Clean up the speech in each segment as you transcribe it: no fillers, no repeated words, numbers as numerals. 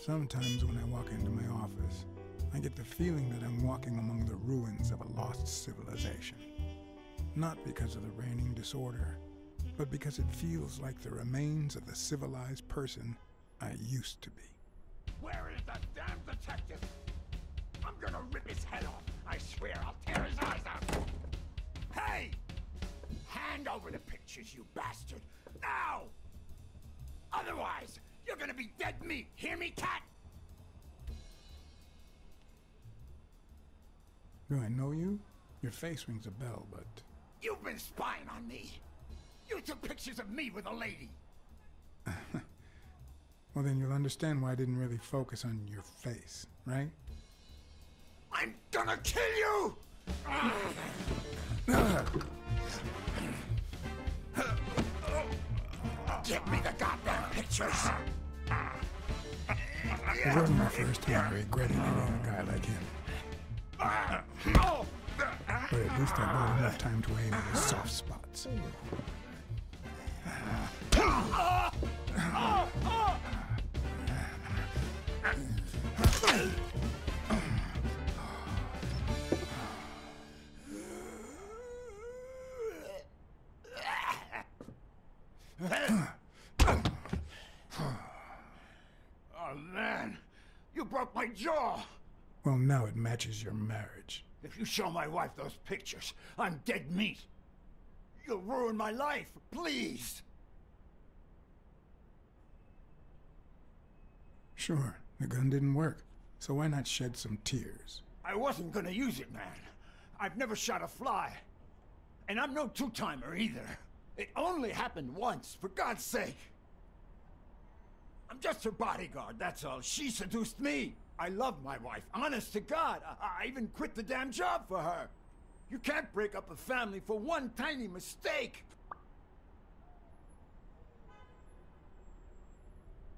Sometimes when I walk into my office, I get the feeling that I'm walking among the ruins of a lost civilization. Not because of the reigning disorder, but because it feels like the remains of the civilized person I used to be. Where is that damn detective? I'm gonna rip his head off. I swear I'll tear his eyes out. Hey! Hand over the pictures, you bastard! Now! Otherwise, you're gonna be dead meat. Hear me, cat? Do I know you? Your face rings a bell, but... You've been spying on me. You took pictures of me with a lady. Well, then you'll understand why I didn't really focus on your face, right? I'm gonna kill you! Give me the goddamn pictures! It wasn't my first time regretting hitting a guy like him. But at least I bought enough time to aim at his soft spots. Oh man, you broke my jaw! Well, now it matches your marriage. If you show my wife those pictures, I'm dead meat. You'll ruin my life, please! Sure, the gun didn't work, so why not shed some tears? I wasn't gonna use it, man. I've never shot a fly. And I'm no two-timer either. It only happened once, for God's sake. I'm just her bodyguard, that's all. She seduced me. I love my wife, honest to God. I even quit the damn job for her. You can't break up a family for one tiny mistake.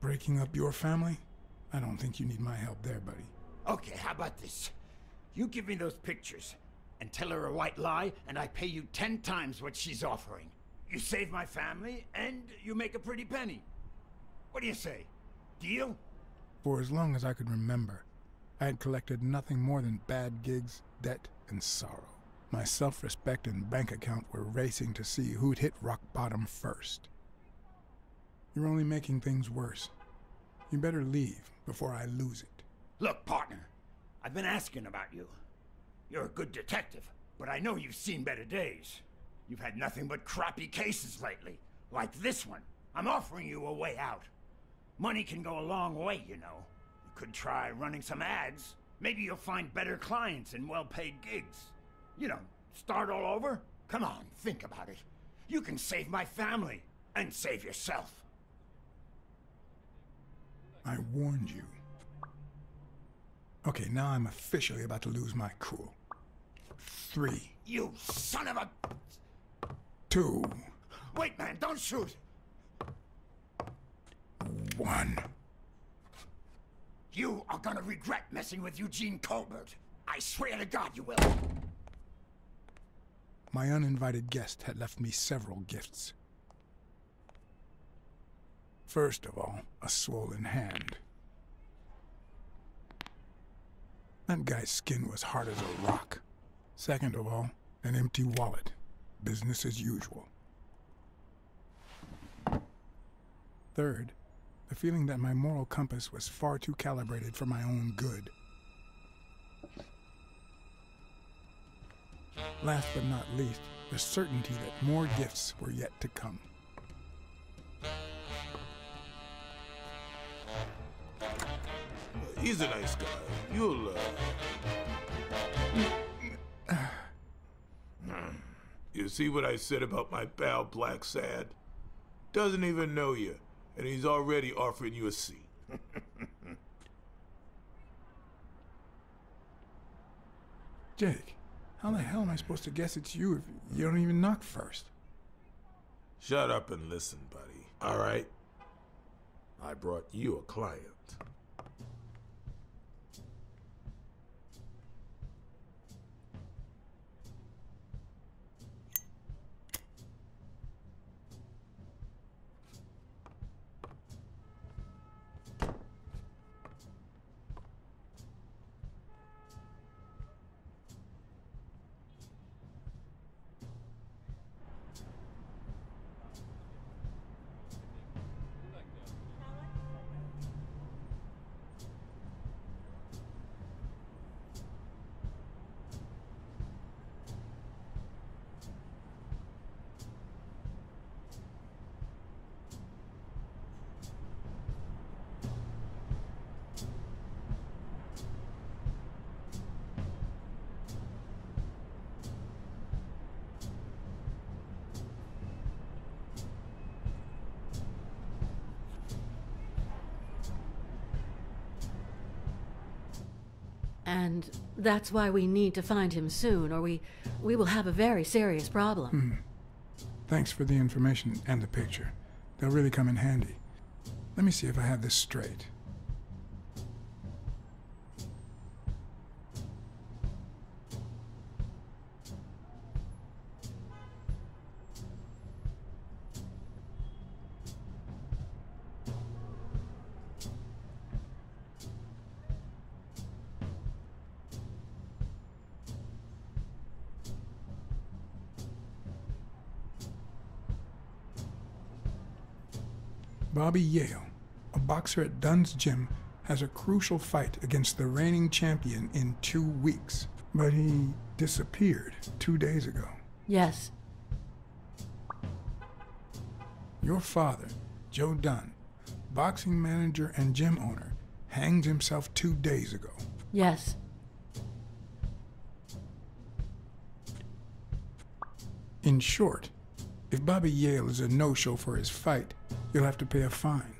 Breaking up your family? I don't think you need my help there, buddy. Okay, how about this? You give me those pictures, and tell her a white lie, and I pay you 10 times what she's offering. You save my family, and you make a pretty penny. What do you say? Deal? For as long as I could remember, I had collected nothing more than bad gigs, debt, and sorrow. My self-respect and bank account were racing to see who'd hit rock bottom first. You're only making things worse. You better leave before I lose it. Look, partner, I've been asking about you. You're a good detective, but I know you've seen better days. You've had nothing but crappy cases lately, like this one. I'm offering you a way out. Money can go a long way, you know. You could try running some ads. Maybe you'll find better clients and well-paid gigs. You know, start all over? Come on, think about it. You can save my family, and save yourself. I warned you. Okay, now I'm officially about to lose my cool. 3. You son of a... 2. Wait, man, don't shoot! 1. You are gonna regret messing with Eugene Colbert. I swear to God you will. My uninvited guest had left me several gifts. First of all, a swollen hand. That guy's skin was hard as a rock. Second of all, an empty wallet. Business as usual. Third, the feeling that my moral compass was far too calibrated for my own good. Last but not least, the certainty that more gifts were yet to come. He's a nice guy. You'll, You see what I said about my pal Blacksad? Doesn't even know you, and he's already offering you a seat. Jake, how the hell am I supposed to guess it's you if you don't even knock first? Shut up and listen, buddy. All right? I brought you a client. And that's why we need to find him soon, or we will have a very serious problem. Thanks for the information and the picture. They'll really come in handy. Let me see if I have this straight. Bobby Yale, a boxer at Dunn's gym, has a crucial fight against the reigning champion in 2 weeks. But he disappeared 2 days ago. Yes. Your father, Joe Dunn, boxing manager and gym owner, hanged himself 2 days ago. Yes. In short, if Bobby Yale is a no-show for his fight, you'll have to pay a fine.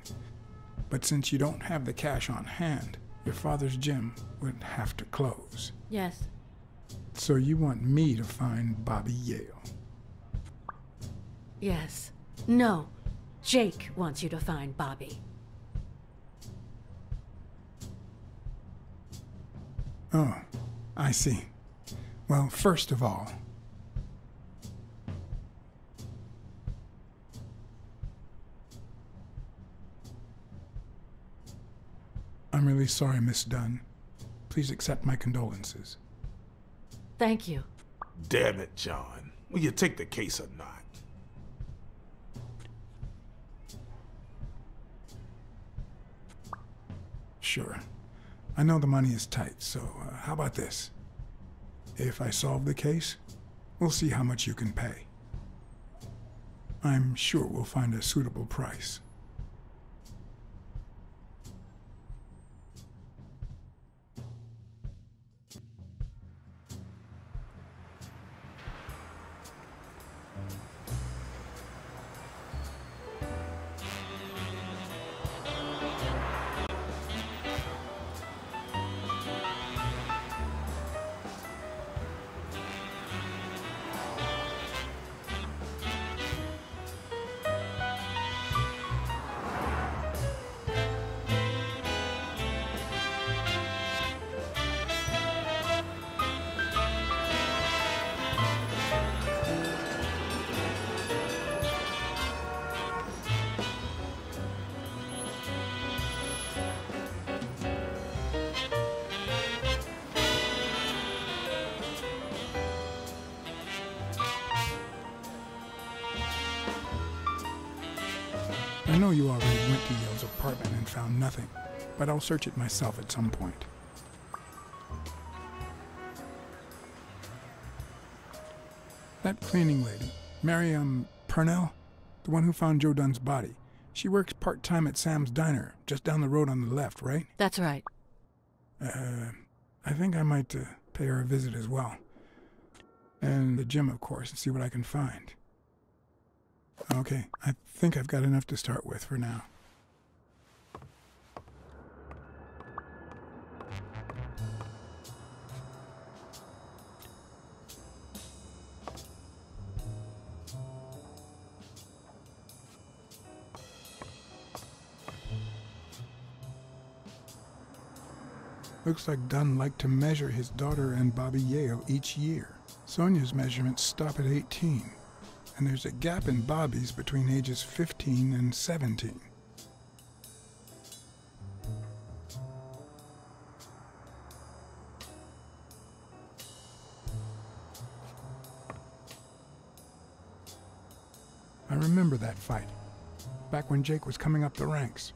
But since you don't have the cash on hand, your father's gym would have to close. Yes. So you want me to find Bobby Yale? Yes. No. Jake wants you to find Bobby. Oh, I see. Well, first of all, I'm really sorry, Miss Dunn. Please accept my condolences. Thank you. Damn it, John. Will you take the case or not? Sure. I know the money is tight, so how about this? If I solve the case, we'll see how much you can pay. I'm sure we'll find a suitable price. I know you already went to Yale's apartment and found nothing, but I'll search it myself at some point. That cleaning lady, Mary, Purnell, the one who found Joe Dunn's body, she works part-time at Sam's Diner, just down the road on the left, right? That's right. I think I might pay her a visit as well. And the gym, of course, and see what I can find. Okay, I think I've got enough to start with for now. Looks like Dunn liked to measure his daughter and Bobby Yale each year. Sonia's measurements stop at 18. And there's a gap in Bobby's between ages 15 and 17. I remember that fight, back when Jake was coming up the ranks.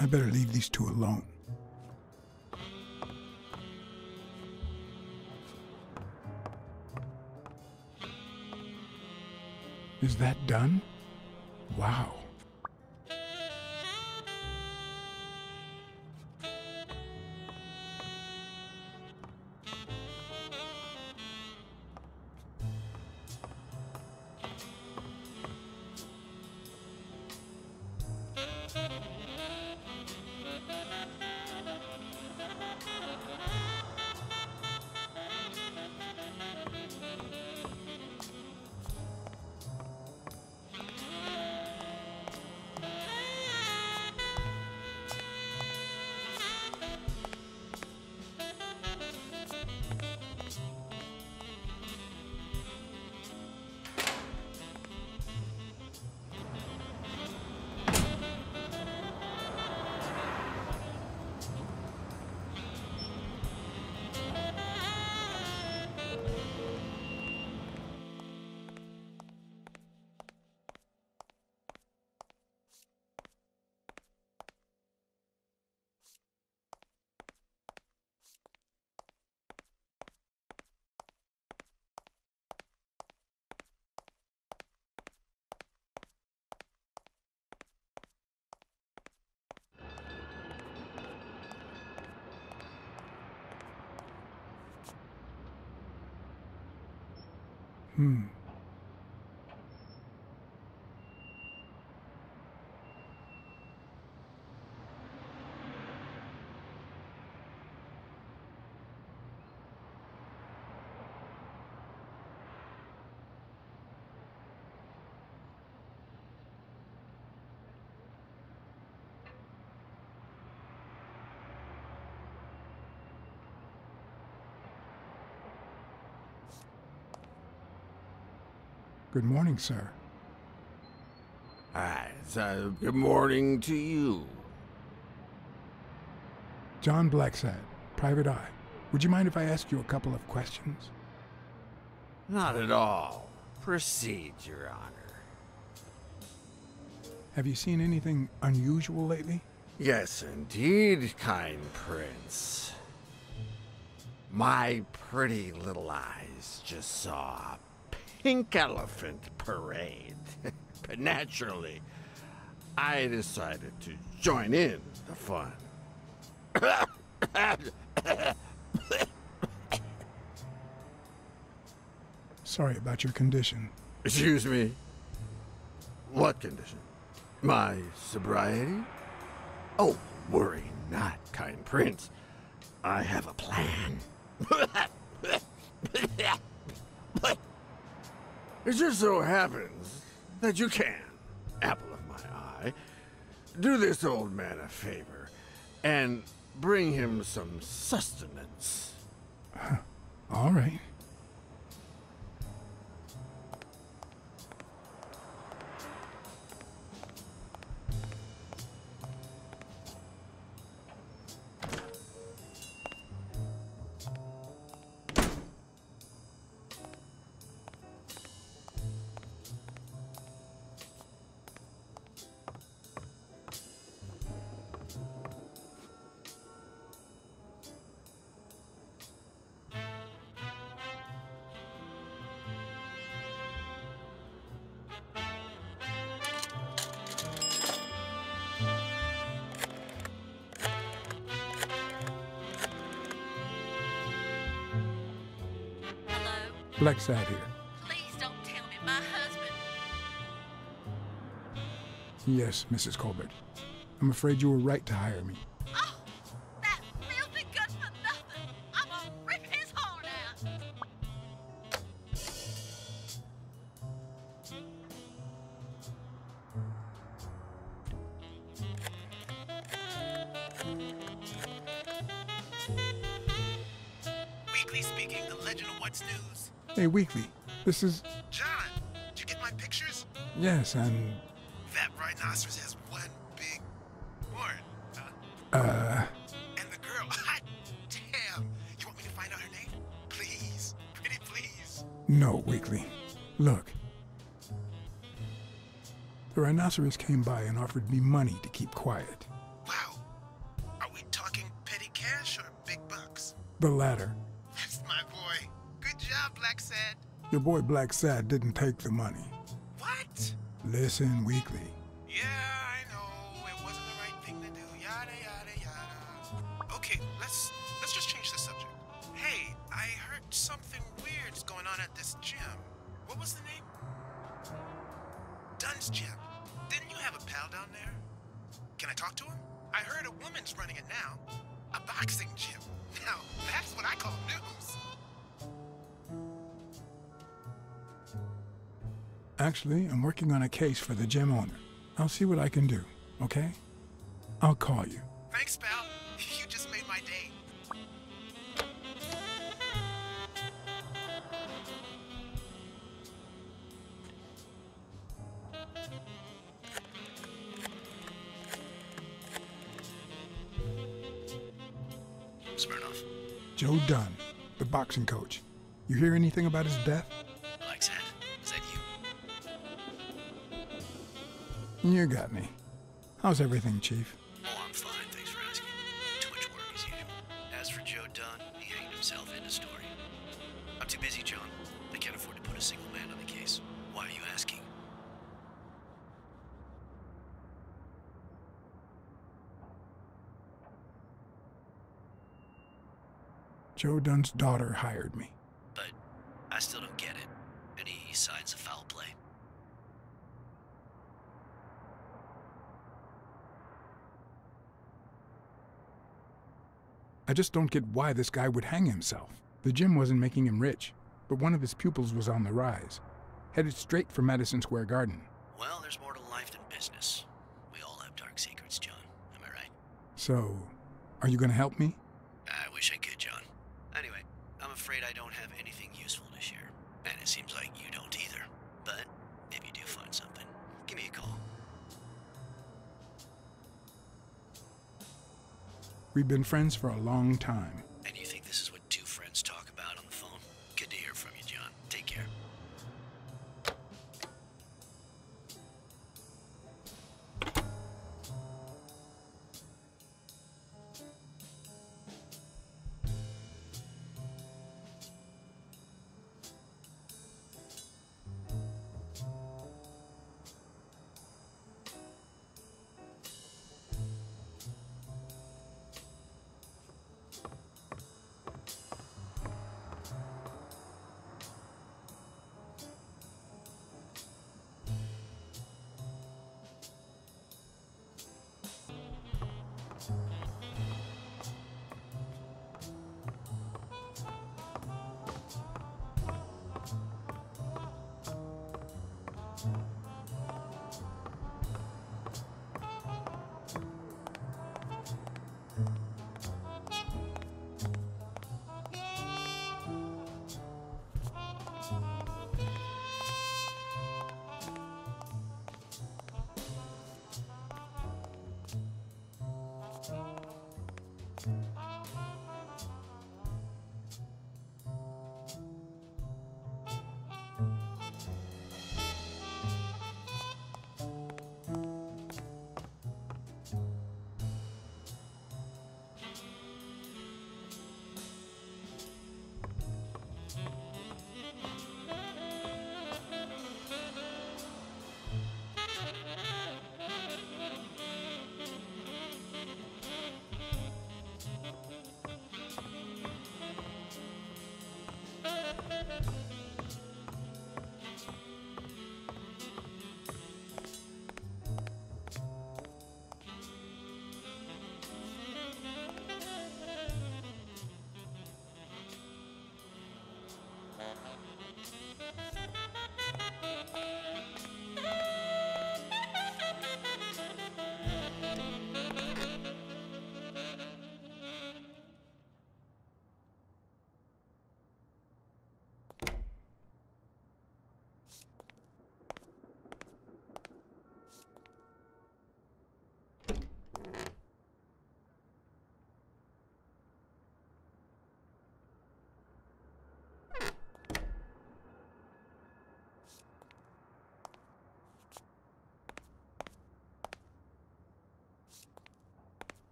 I better leave these two alone. Is that done? Wow. Good morning, sir. Good morning to you. John Blacksad, private eye. Would you mind if I ask you a couple of questions? Not at all. Proceed, Your Honor. Have you seen anything unusual lately? Yes, indeed, kind prince. My pretty little eyes just saw a pink elephant parade. But naturally, I decided to join in the fun. Sorry about your condition. Excuse me? What condition? My sobriety? Oh, worry not, kind prince. I have a plan. It just so happens that you can, apple of my eye, do this old man a favor and bring him some sustenance. All right. Blacksad here. Please don't tell me my husband. Yes, Mrs. Colbert. I'm afraid you were right to hire me. Oh, that filthy good for nothing. I'm gonna rip his heart out. Weekly speaking, the legend of what's news. Hey, Weekly. This is... John, did you get my pictures? Yes, and... That rhinoceros has one big horn, huh? And the girl, hot damn. You want me to find out her name? Please, pretty please. No, Weekly. Look. The rhinoceros came by and offered me money to keep quiet. Wow. Are we talking petty cash or big bucks? The latter. That's my boy. Good job, Blacksad. Your boy Blacksad didn't take the money. What? Listen, Weekly. Yeah, I know. It wasn't the right thing to do. Yada, yada, yada. Okay, let's just change the subject. Hey, I heard something weird's going on at this gym. What was the name? Dunn's gym. Didn't you have a pal down there? Can I talk to him? I heard a woman's running it now. A boxing gym. Now, that's what I call news. Actually, I'm working on a case for the gym owner. I'll see what I can do, okay? I'll call you. Thanks, pal. You just made my day. Smirnoff. Joe Dunn, the boxing coach. You hear anything about his death? Blacksad, is that you? You got me. How's everything, Chief? Oh, I'm fine, thanks for asking. Too much work as usual. As for Joe Dunn, he hanged himself in the story. I'm too busy, John. I can't afford to put a single man on the case. Why are you asking? Joe Dunn's daughter hired me. But I still don't get it. Any any signs of foul play. I just don't get why this guy would hang himself. The gym wasn't making him rich, but one of his pupils was on the rise, headed straight for Madison Square Garden. Well, there's more to life than business. We all have dark secrets, John. Am I right? So, are you gonna help me? I wish I could, John. Anyway, I'm afraid I don't have anything useful to share. And it seems like you don't either. But if you do find something, give me a call. We've been friends for a long time. And you think this is what two friends talk about on the phone? Good to hear from you, John. Take care.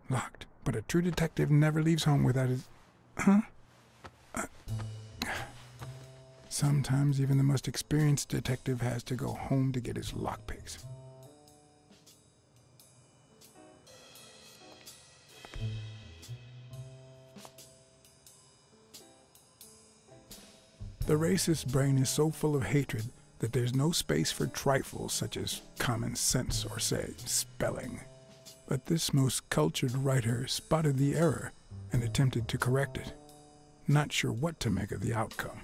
Locked. But a true detective never leaves home without his... Huh? Sometimes even the most experienced detective has to go home to get his lockpicks. The racist brain is so full of hatred that there's no space for trifles such as common sense or, say, spelling. But this most cultured writer spotted the error and attempted to correct it, not sure what to make of the outcome.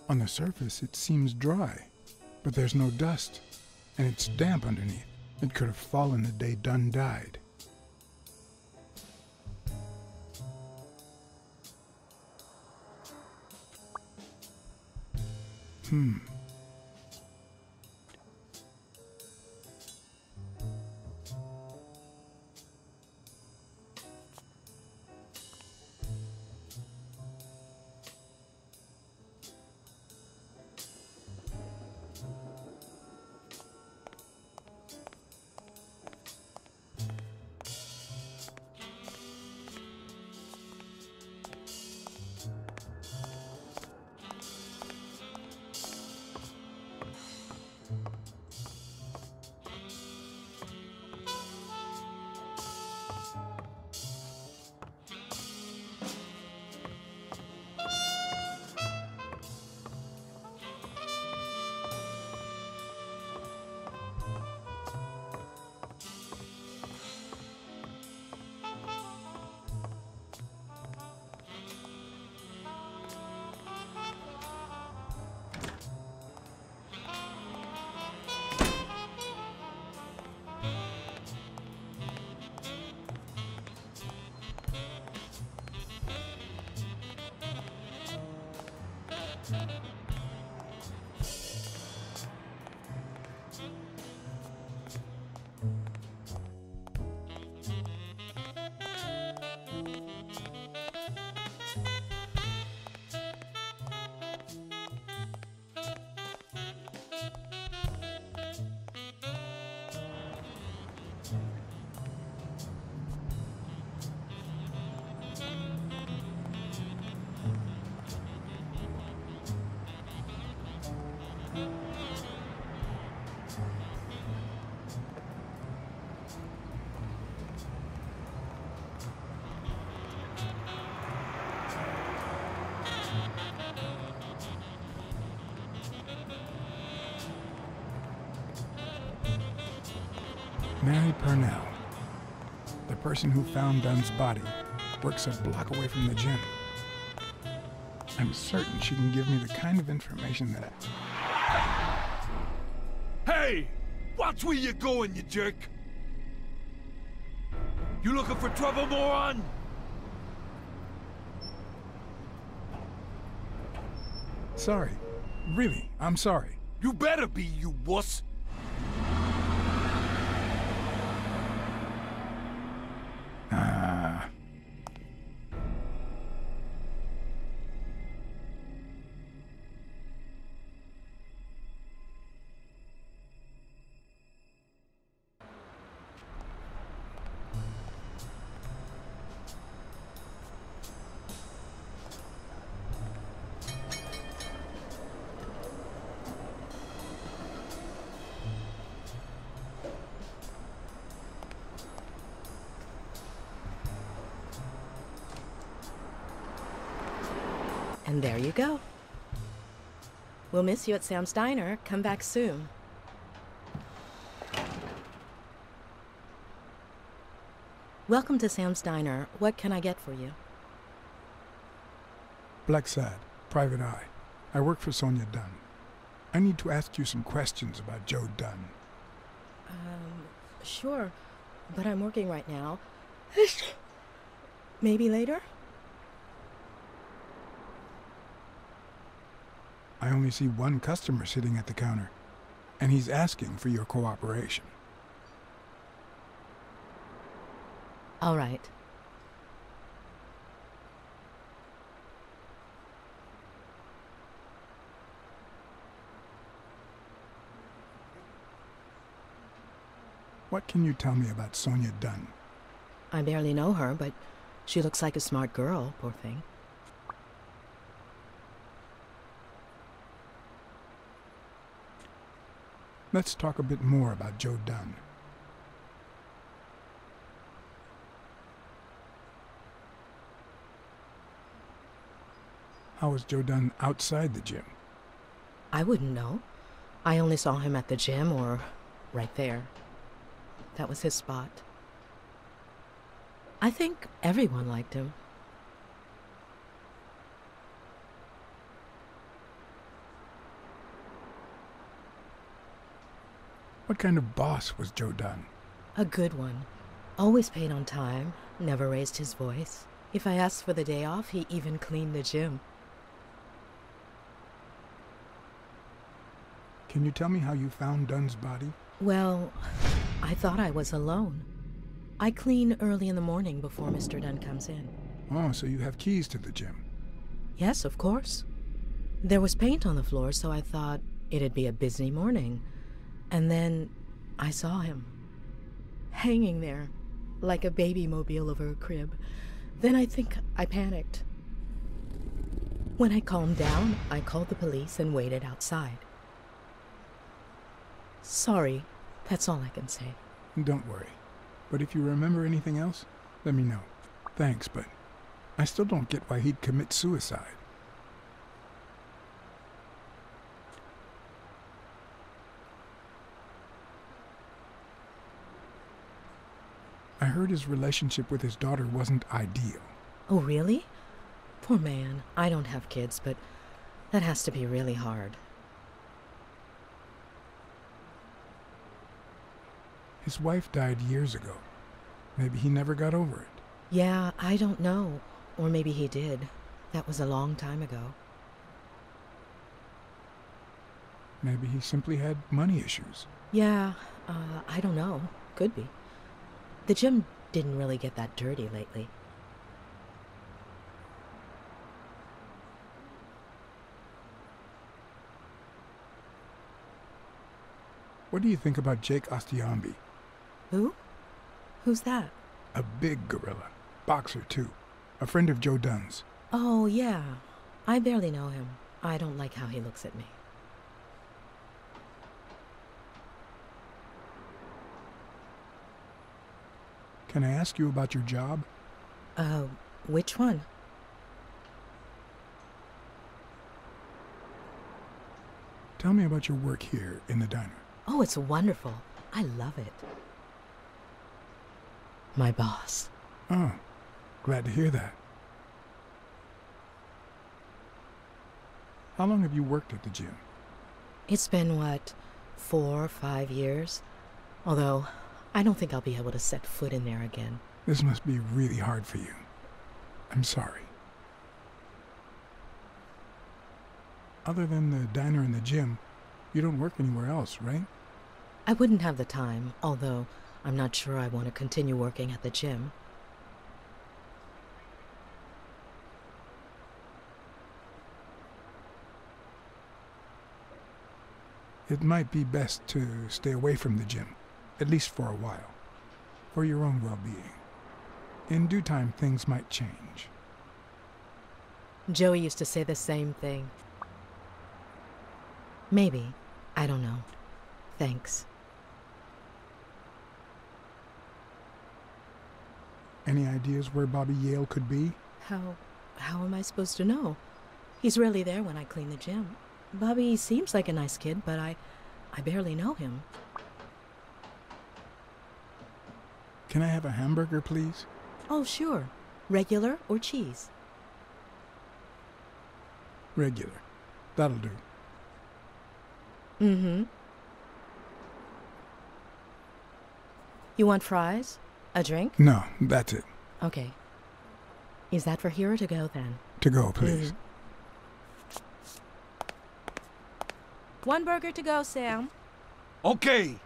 On the surface, it seems dry, but there's no dust, and it's damp underneath. It could have fallen the day Dunn died. Mary Purnell, the person who found Dunn's body, works a block away from the gym. I'm certain she can give me the kind of information that Hey! Watch where you're going, you jerk! You looking for trouble, moron? Sorry. Really, I'm sorry. You better be, you wuss! And there you go. We'll miss you at Sam's Diner. Come back soon. Welcome to Sam's Diner. What can I get for you? Blacksad, private eye. I work for Sonia Dunn. I need to ask you some questions about Joe Dunn. Sure, but I'm working right now. Maybe later? I only see one customer sitting at the counter, and he's asking for your cooperation. All right. What can you tell me about Sonia Dunn? I barely know her, but she looks like a smart girl, poor thing. Let's talk a bit more about Joe Dunn. How was Joe Dunn outside the gym? I wouldn't know. I only saw him at the gym or right there. That was his spot. I think everyone liked him. What kind of boss was Joe Dunn? A good one. Always paid on time, never raised his voice. If I asked for the day off, he even cleaned the gym. Can you tell me how you found Dunn's body? Well, I thought I was alone. I clean early in the morning before Mr. Dunn comes in. Oh, so you have keys to the gym. Yes, of course. There was paint on the floor, so I thought it'd be a busy morning. And then I saw him, hanging there, like a baby mobile over a crib. Then I think I panicked. When I calmed down, I called the police and waited outside. Sorry, that's all I can say. Don't worry. But if you remember anything else, let me know. Thanks, but I still don't get why he'd commit suicide. I heard his relationship with his daughter wasn't ideal. Oh, really? Poor man. I don't have kids, but that has to be really hard. His wife died years ago. Maybe he never got over it. Yeah, I don't know. Or maybe he did. That was a long time ago. Maybe he simply had money issues. Yeah, I don't know. Could be. The gym didn't really get that dirty lately. What do you think about Jake Ostiambi? Who? Who's that? A big gorilla. Boxer, too. A friend of Joe Dunn's. Oh, yeah. I barely know him. I don't like how he looks at me. Can I ask you about your job? Which one? Tell me about your work here in the diner. Oh, it's wonderful. I love it. My boss. Oh, glad to hear that. How long have you worked at the gym? It's been, 4 or 5 years? Although, I don't think I'll be able to set foot in there again. This must be really hard for you. I'm sorry. Other than the diner and the gym, you don't work anywhere else, right? I wouldn't have the time, although I'm not sure I want to continue working at the gym. It might be best to stay away from the gym, at least for a while, for your own well-being. In due time, things might change. Joey used to say the same thing. Maybe. I don't know. Thanks. Any ideas where Bobby Yale could be? How am I supposed to know? He's rarely there when I clean the gym. Bobby seems like a nice kid, but I barely know him. Can I have a hamburger, please? Oh, sure. Regular or cheese? Regular. That'll do. Mm-hmm. You want fries? A drink? No, that's it. Okay. Is that for here or to go, then? To go, please. One burger to go, Sam. Okay.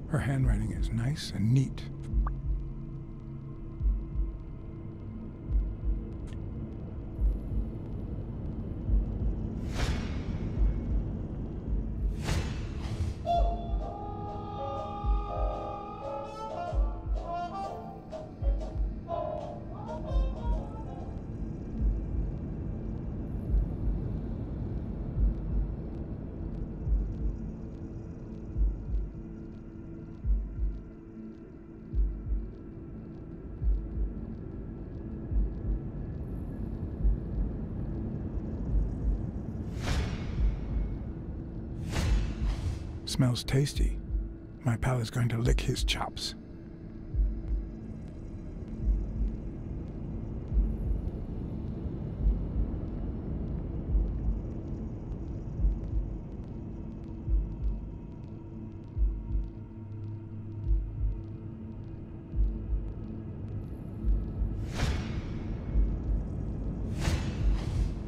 Her handwriting is nice and neat. Smells tasty. My pal is going to lick his chops.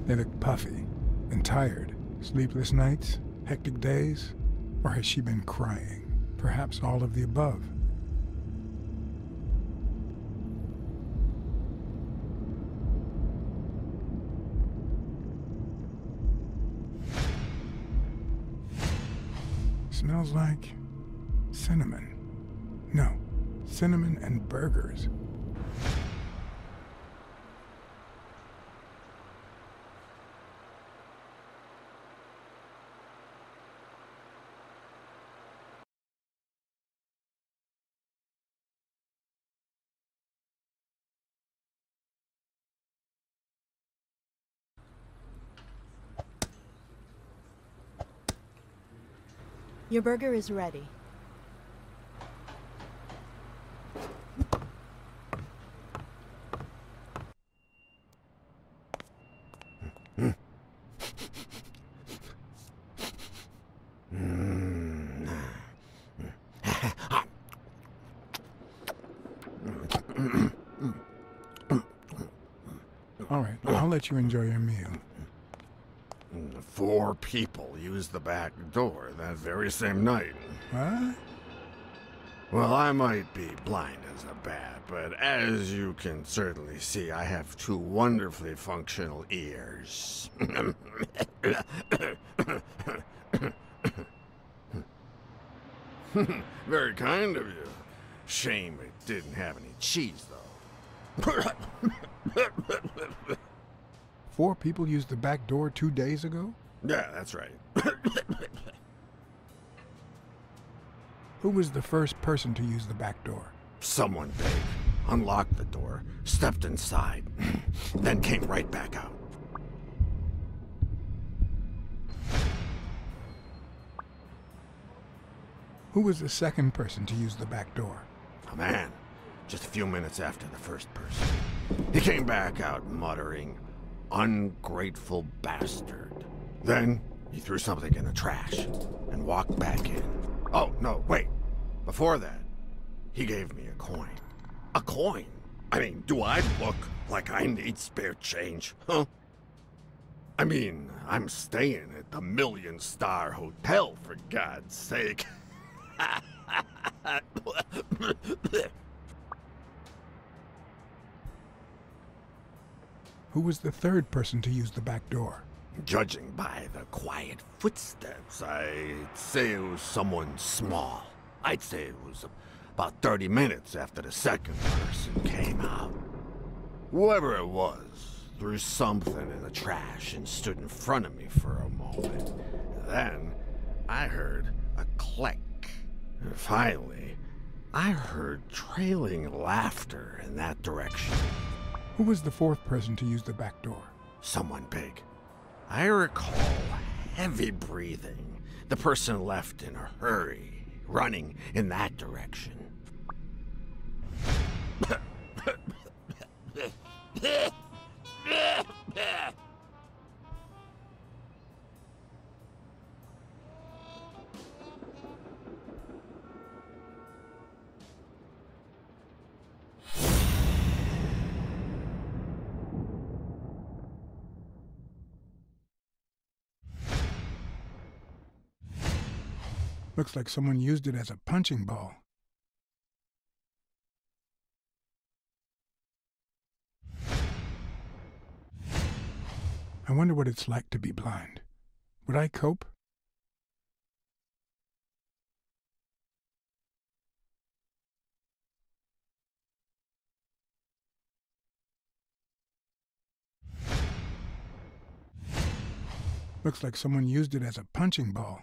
They look puffy and tired. Sleepless nights? Hectic days? Or has she been crying? Perhaps all of the above. Smells like cinnamon. No, cinnamon and burgers. Your burger is ready. All right, I'll let you enjoy your meal. 4 people used the back door that very same night. What? Well, I might be blind as a bat, but as you can certainly see, I have 2 wonderfully functional ears. Very kind of you. Shame it didn't have any cheese, though. 4 people used the back door 2 days ago? Yeah, that's right. Who was the first person to use the back door? Someone big unlocked the door, stepped inside, then came right back out. Who was the second person to use the back door? A man, just a few minutes after the first person. He came back out muttering, "Ungrateful bastard." Then he threw something in the trash and walked back in. Oh, no, wait. Before that, he gave me a coin. A coin? I mean, do I look like I need spare change, huh? I mean, I'm staying at the million-star hotel, for God's sake. Who was the third person to use the back door? Judging by the quiet footsteps, I'd say it was someone small. I'd say it was about 30 minutes after the second person came out. Whoever it was threw something in the trash and stood in front of me for a moment. Then I heard a click. And finally, I heard trailing laughter in that direction. Who was the fourth person to use the back door? Someone big. I recall heavy breathing. The person left in a hurry, running in that direction. Looks like someone used it as a punching ball. I wonder what it's like to be blind. Would I cope? Looks like someone used it as a punching ball.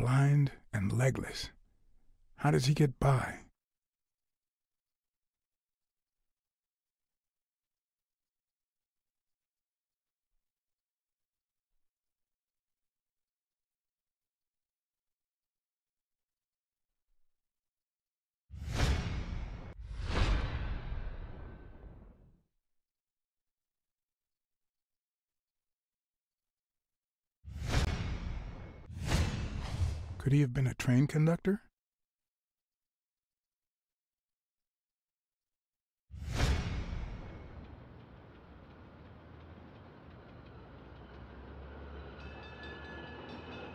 blind and legless. How does he get by? Could he have been a train conductor?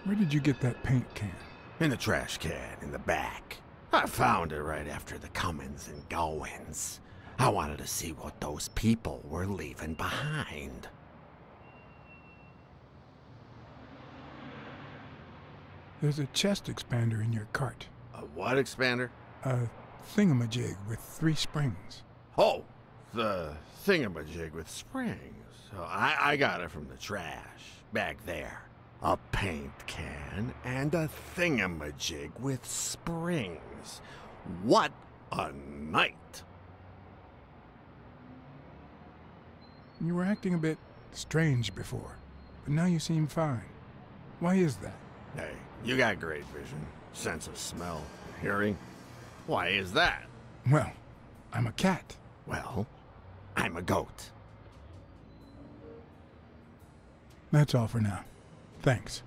Where did you get that paint can? In the trash can in the back. I found it right after the comings and goings. I wanted to see what those people were leaving behind. There's a chest expander in your cart. A what expander? A thingamajig with 3 springs. Oh, the thingamajig with springs. Oh, I got it from the trash, back there. A paint can and a thingamajig with springs. What a night! You were acting a bit strange before, but now you seem fine. Why is that? Hey, you got great vision, sense of smell, and hearing. Why is that? Well, I'm a cat. Well, I'm a goat. That's all for now. Thanks.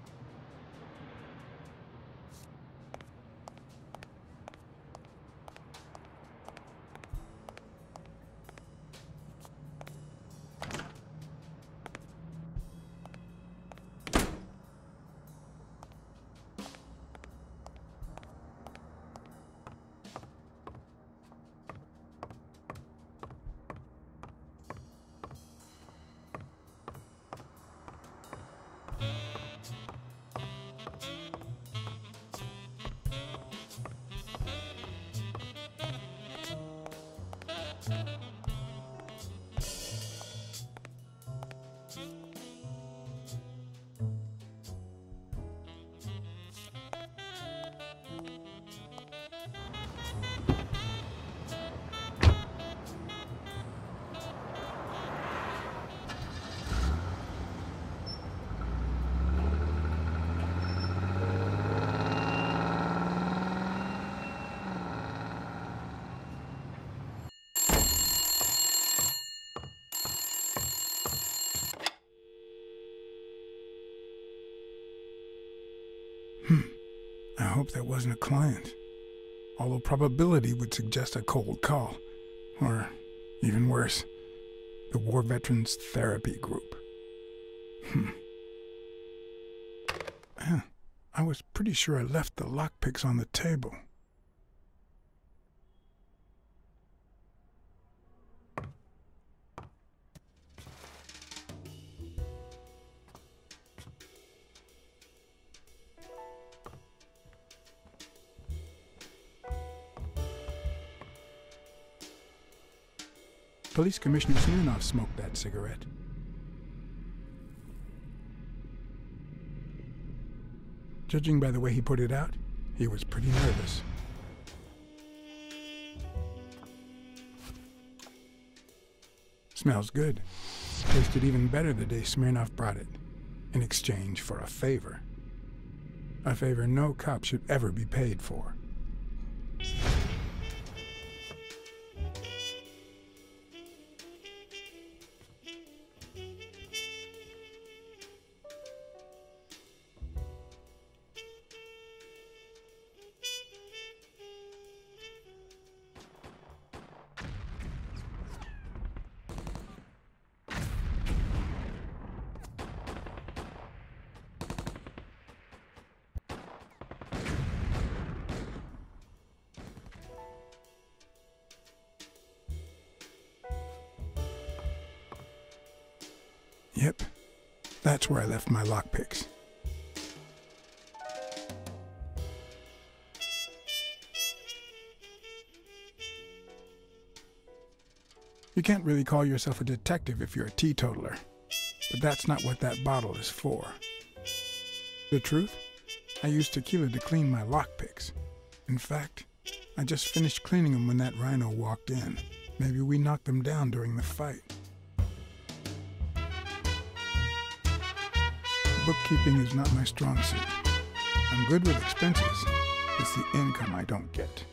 I hope that wasn't a client. Although probability would suggest a cold call. Or, even worse, the War Veterans Therapy Group. I was pretty sure I left the lockpicks on the table. Police Commissioner Smirnoff smoked that cigarette. Judging by the way he put it out, he was pretty nervous. Smells good. Tasted even better the day Smirnoff brought it, in exchange for a favor. A favor no cop should ever be paid for. Yep, that's where I left my lockpicks. You can't really call yourself a detective if you're a teetotaler, but that's not what that bottle is for. The truth? I use tequila to clean my lockpicks. In fact, I just finished cleaning them when that rhino walked in. Maybe we knocked them down during the fight. Bookkeeping is not my strong suit. I'm good with expenses. It's the income I don't get.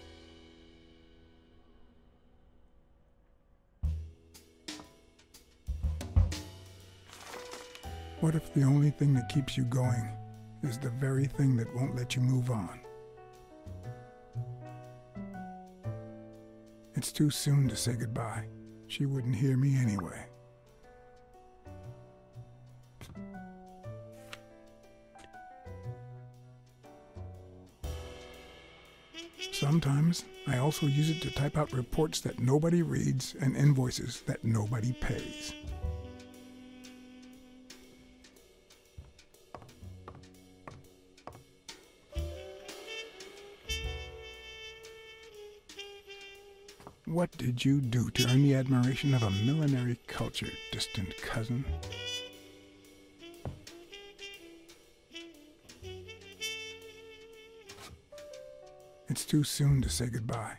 What if the only thing that keeps you going is the very thing that won't let you move on? It's too soon to say goodbye. She wouldn't hear me anyway. Sometimes I also use it to type out reports that nobody reads and invoices that nobody pays. What did you do to earn the admiration of a millinery culture, distant cousin? It's too soon to say goodbye.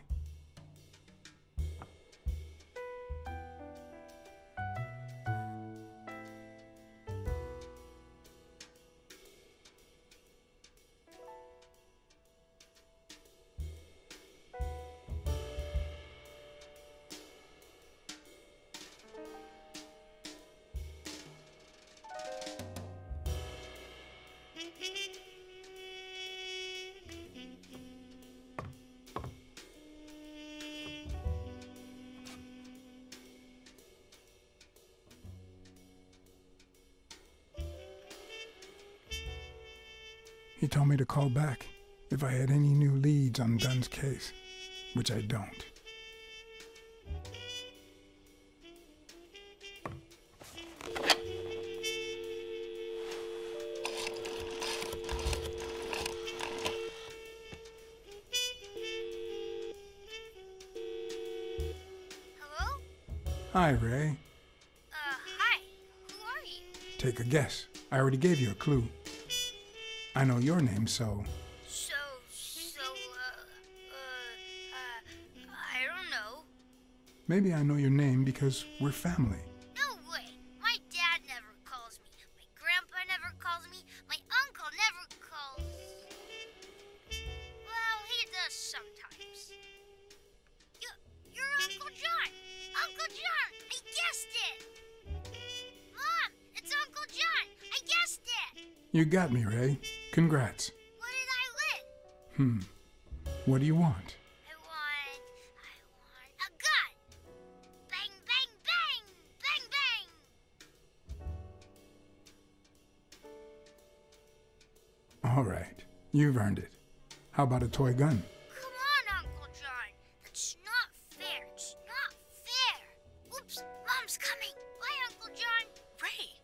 He told me to call back if I had any new leads on Dunn's case, which I don't. Hello? Hi, Ray. Hi. Who are you? Take a guess. I already gave you a clue. I know your name, so... I don't know. Maybe I know your name because we're family. No way. My dad never calls me. My grandpa never calls me. My uncle never calls... Well, he does sometimes. You're Uncle John! Uncle John! I guessed it! Mom! It's Uncle John! I guessed it! You got me, Ray. Congrats. What did I win? What do you want? I want a gun! Bang, bang, bang! Bang, bang! All right. You've earned it. How about a toy gun? Come on, Uncle John. That's not fair. It's not fair. Oops, Mom's coming. Bye, Uncle John. Ray,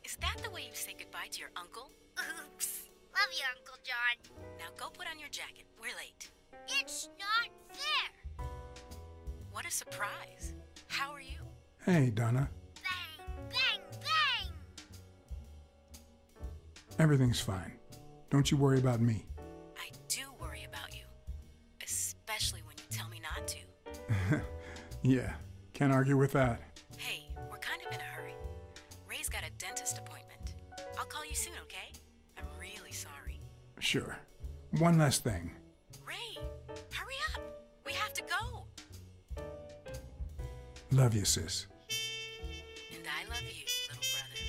is that the way you say goodbye to your uncle? Oops. Love you, Uncle John. Now go put on your jacket. We're late. It's not fair. What a surprise. How are you? Hey, Donna. Bang, bang, bang! Everything's fine. Don't you worry about me. I do worry about you. Especially when you tell me not to. Yeah, can't argue with that. Hey, we're kind of in a hurry. Ray's got a dentist appointment. I'll call you soon, okay? I'm really sorry. Sure. One last thing. Ray, hurry up. We have to go. Love you, sis. And I love you, little brother.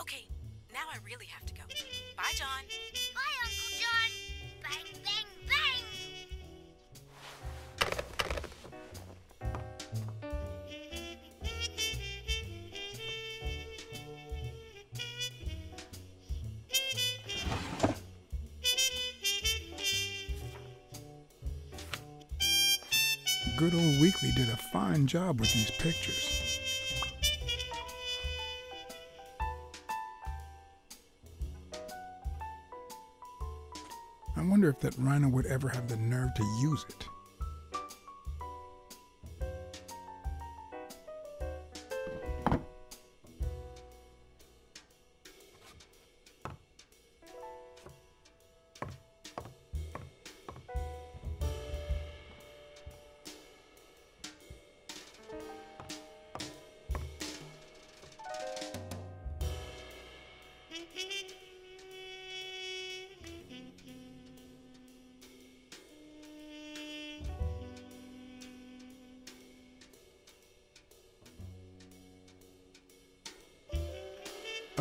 Okay, now I really have to go. Bye, John. Bye, Uncle John. Bang, bang, bang! Good old Weekly did a fine job with these pictures. I wonder if that rhino would ever have the nerve to use it.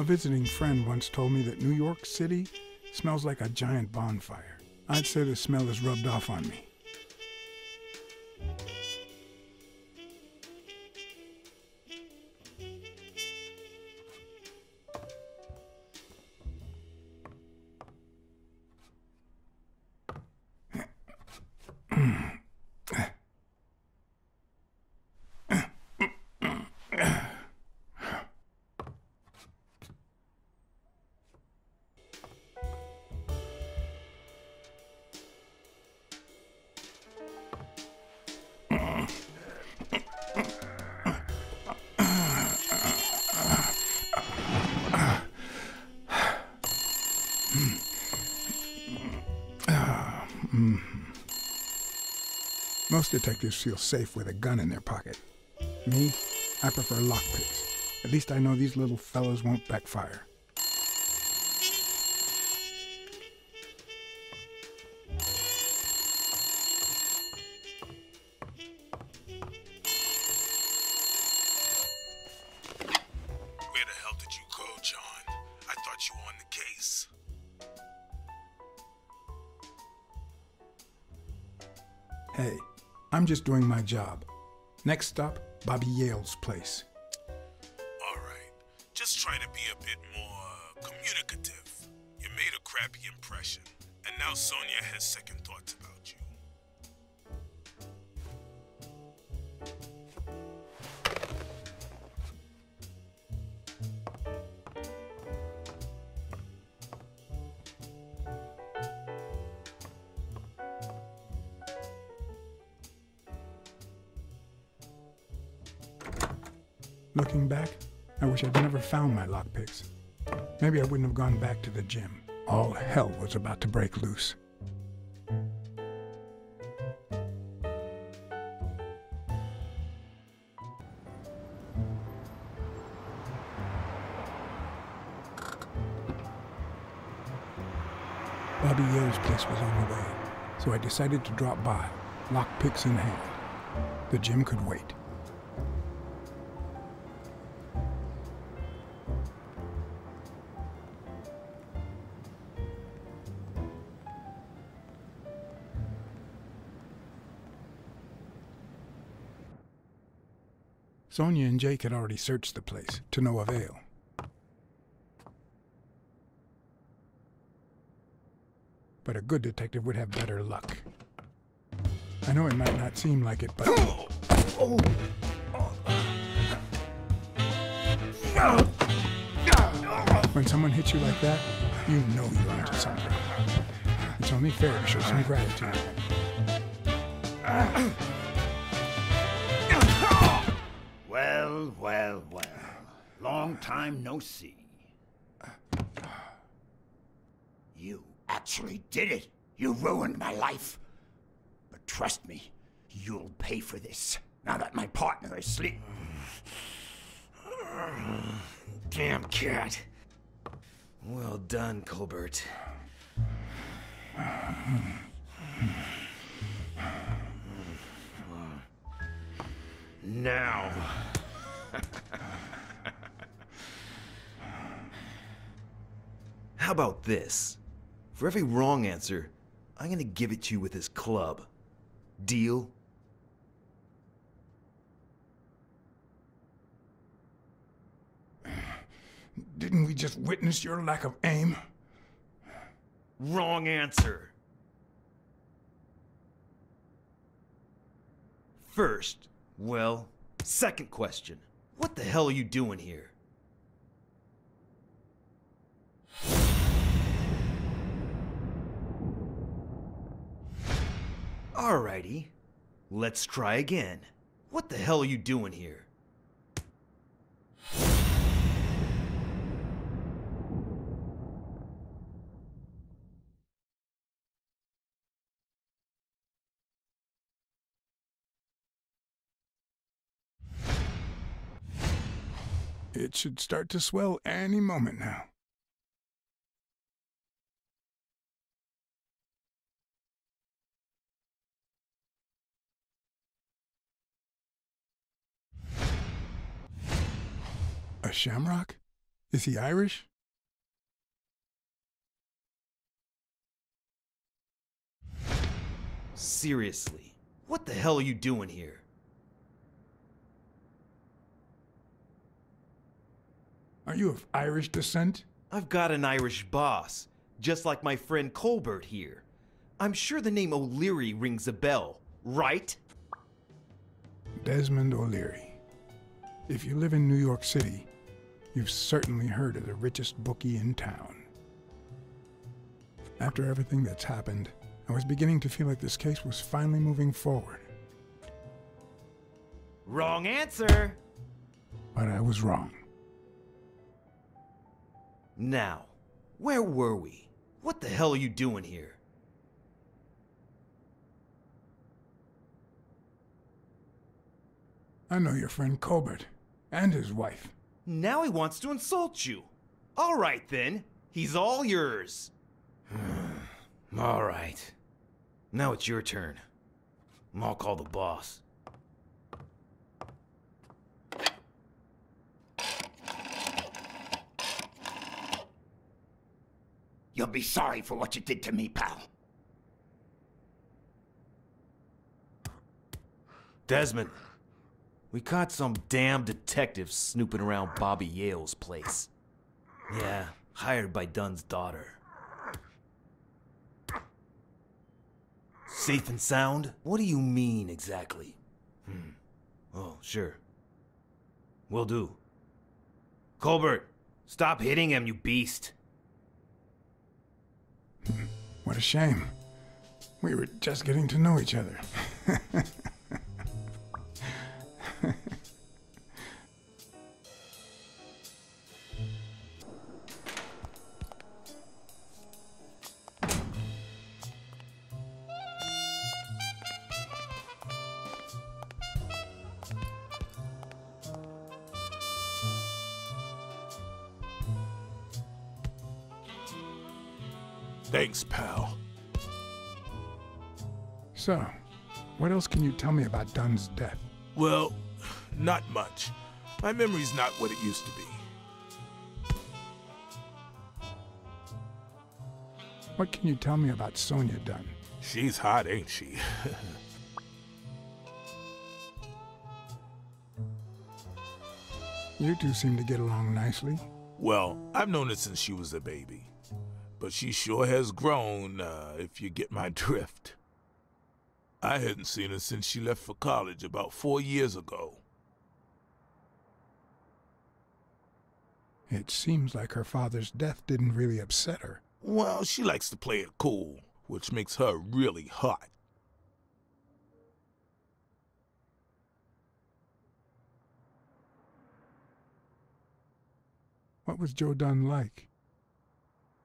visiting friend once told me that New York City smells like a giant bonfire. I'd say the smell is rubbed off on me. Most detectives feel safe with a gun in their pocket. Me, I prefer lockpicks. At least I know these little fellas won't backfire. Where the hell did you go, John? I thought you were on the case. Hey, I'm just doing my job. Next stop, Bobby Yale's place. All right. Just try to be a bit more communicative. You made a crappy impression, and now Sonia has second thoughts about you. Looking back, I wish I'd never found my lockpicks. Maybe I wouldn't have gone back to the gym. All hell was about to break loose. Bobby Yale's place was on the way, so I decided to drop by, lockpicks in hand. The gym could wait. Sonia and Jake had already searched the place, to no avail. But a good detective would have better luck. I know it might not seem like it, but... When someone hits you like that, you know you're onto something. It's only fair to show some gratitude. Well. Long time no see. You actually did it. You ruined my life. But trust me, you'll pay for this, now that my partner is asleep. Damn cat. Well done, Colbert. Now. How about this? For every wrong answer, I'm gonna give it to you with this club. Deal? Didn't we just witness your lack of aim? Wrong answer. First, well, second question. What the hell are you doing here? Alrighty, let's try again. What the hell are you doing here? It should start to swell any moment now. A shamrock? Is he Irish? Seriously, what the hell are you doing here? Are you of Irish descent? I've got an Irish boss, just like my friend Colbert here. I'm sure the name O'Leary rings a bell, right? Desmond O'Leary. If you live in New York City, you've certainly heard of the richest bookie in town. After everything that's happened, I was beginning to feel like this case was finally moving forward. Wrong answer! But I was wrong. Now, where were we? What the hell are you doing here? I know your friend Colbert, and his wife. Now he wants to insult you. All right then, he's all yours. All right. Now it's your turn. I'll call the boss. You'll be sorry for what you did to me, pal. Desmond, we caught some damn detective snooping around Bobby Yale's place. Yeah, hired by Dunn's daughter. Safe and sound? What do you mean, exactly? Oh, sure. Will do. Colbert, stop hitting him, you beast. What a shame. We were just getting to know each other. Thanks, pal. So, what else can you tell me about Dunn's death? Well, not much. My memory's not what it used to be. What can you tell me about Sonia Dunn? She's hot, ain't she? You two seem to get along nicely. Well, I've known her since she was a baby. But she sure has grown, if you get my drift. I hadn't seen her since she left for college about 4 years ago. It seems like her father's death didn't really upset her. Well, she likes to play it cool, which makes her really hot. What was Joe Dunn like?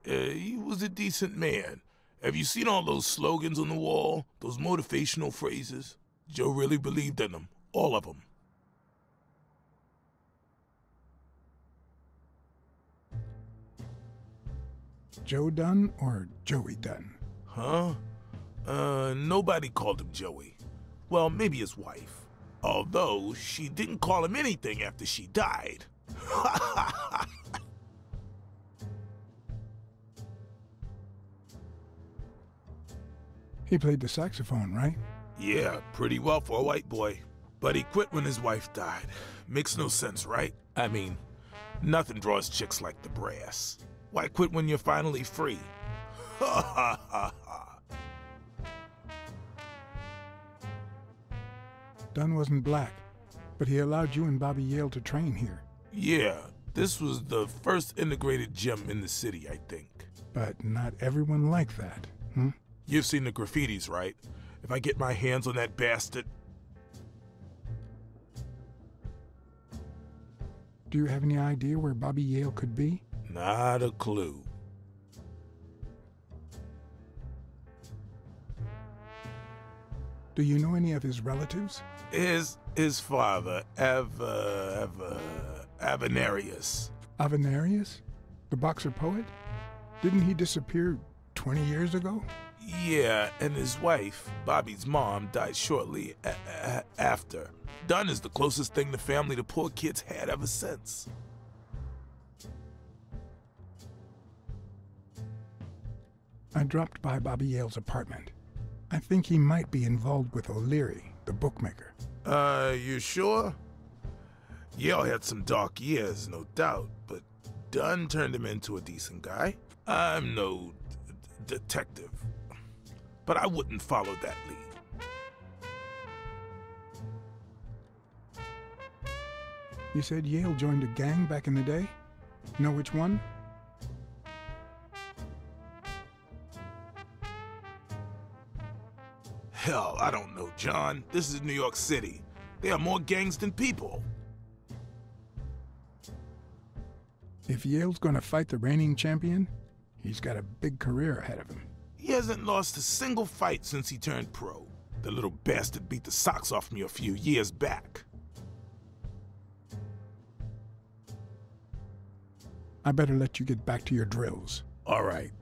He was a decent man. Have you seen all those slogans on the wall? Those motivational phrases? Joe really believed in them. All of them. Joe Dunn or Joey Dunn? Huh? Nobody called him Joey. Well, maybe his wife. Although, she didn't call him anything after she died. He played the saxophone, right? Yeah, pretty well for a white boy. But he quit when his wife died. Makes no sense, right? I mean, nothing draws chicks like the brass. Why quit when you're finally free? Ha ha ha ha. Dunn wasn't black, but he allowed you and Bobby Yale to train here. Yeah, this was the first integrated gym in the city, I think. But not everyone liked that, hmm? You've seen the graffitis, right? If I get my hands on that bastard... Do you have any idea where Bobby Yale could be? Not a clue. Do you know any of his relatives? His father, Avenarius. Avenarius? The boxer poet? Didn't he disappear 20 years ago? Yeah, and his wife, Bobby's mom, died shortly after. Dunn is the closest thing the family to poor kids had ever since. I dropped by Bobby Yale's apartment. I think he might be involved with O'Leary, the bookmaker. You sure? Yale had some dark years, no doubt, but Dunn turned him into a decent guy. I'm no detective, but I wouldn't follow that lead. You said Yale joined a gang back in the day? Know which one? Hell, I don't know, John. This is New York City. There are more gangs than people. If Yale's gonna fight the reigning champion, he's got a big career ahead of him. He hasn't lost a single fight since he turned pro. The little bastard beat the socks off me a few years back. I better let you get back to your drills. All right.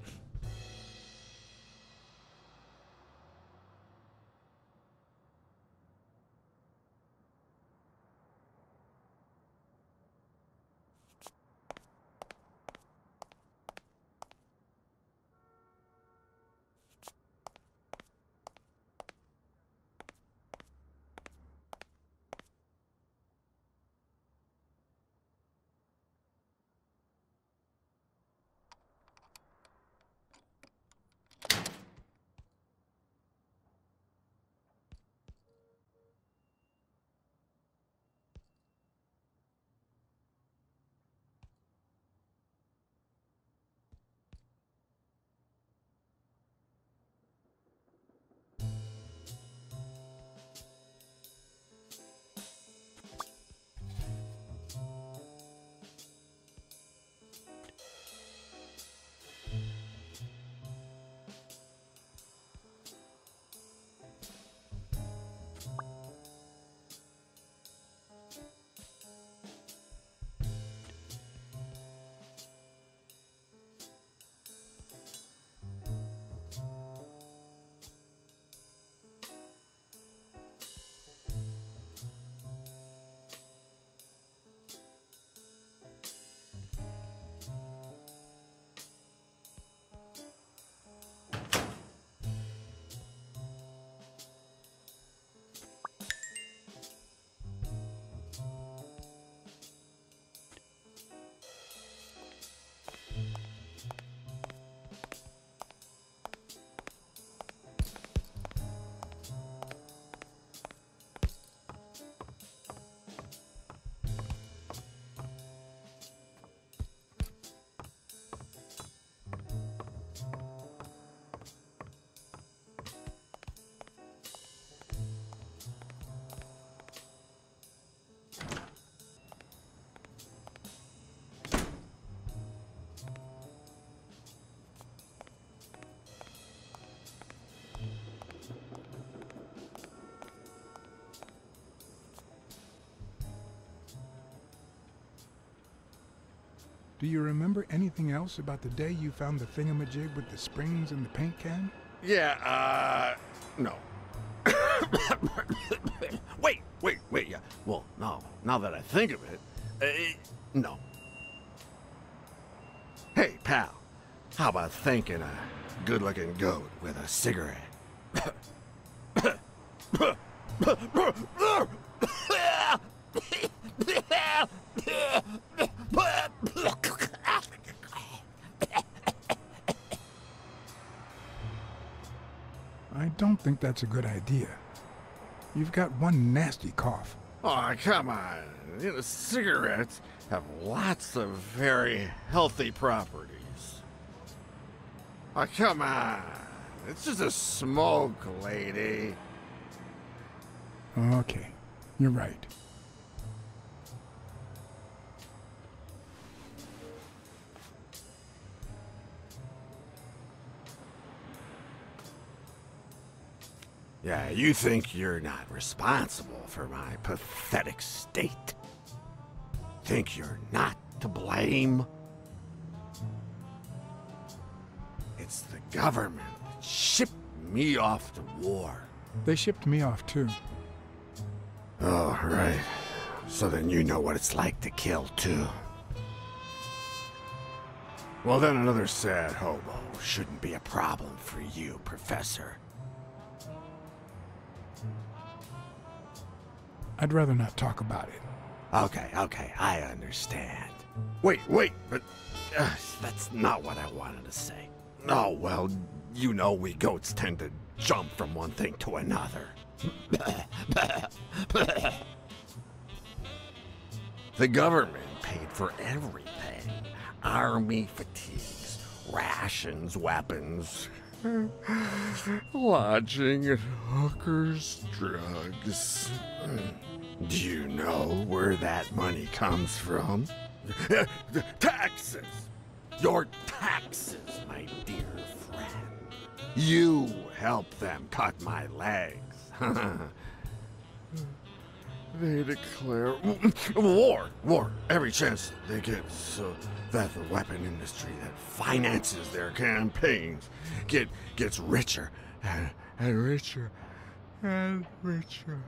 Do you remember anything else about the day you found the thingamajig with the springs and the paint can? Yeah, no. Wait, yeah. Well, no, now that I think of it, no. Hey, pal, how about thanking a good-looking goat with a cigarette? I don't think that's a good idea. You've got one nasty cough. Oh, come on. You know, cigarettes have lots of very healthy properties. Oh, come on. It's just a smoke, lady. Okay, you're right. Yeah, you think you're not responsible for my pathetic state? Think you're not to blame? It's the government that shipped me off to war. They shipped me off too. Oh, right. So then you know what it's like to kill too. Well, then another sad hobo shouldn't be a problem for you, Professor. I'd rather not talk about it. Okay, I understand. Wait, but that's not what I wanted to say. Oh, well, you know we goats tend to jump from one thing to another. The government paid for everything. Army fatigues, rations, weapons, lodging and hookers, drugs. Do you know where that money comes from? Taxes! Your taxes, my dear friend. You helped them cut my legs. They declare war every chance they get, so that the weapon industry that finances their campaigns gets richer and richer and richer.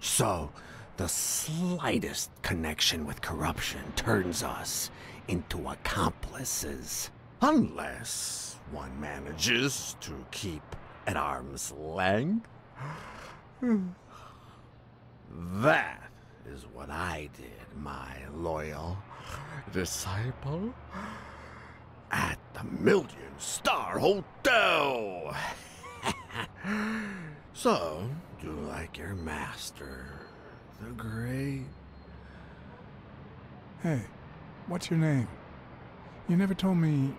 So, the slightest connection with corruption turns us into accomplices. Unless one manages to keep at arm's length. That is what I did, my loyal disciple, at the Million-Star Hotel. So, do like your master, the great... Hey, what's your name? You never told me...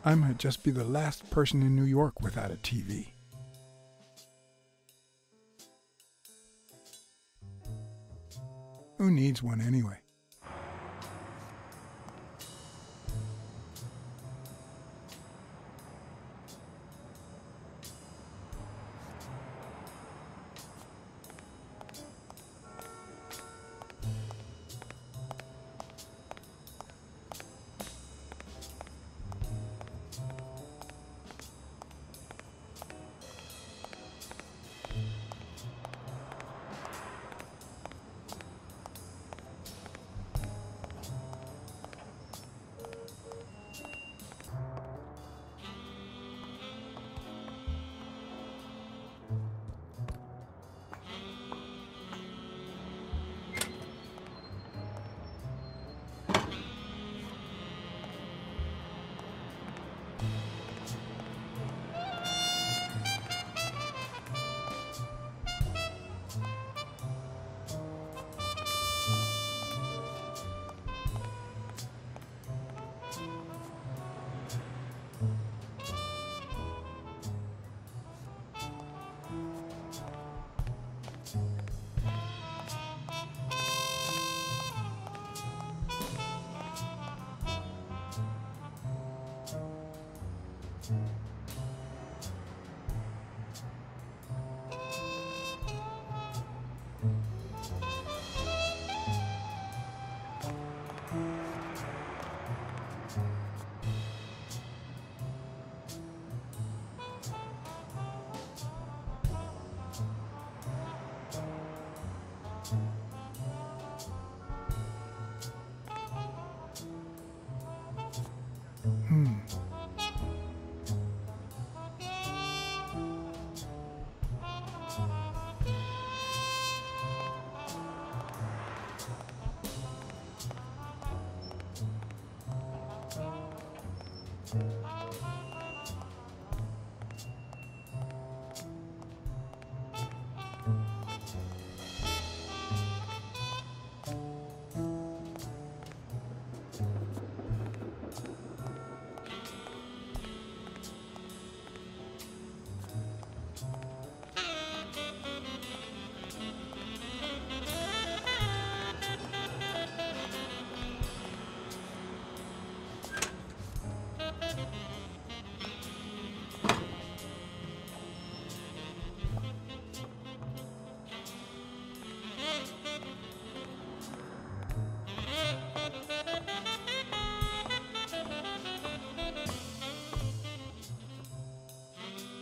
I might just be the last person in New York without a TV. Who needs one anyway?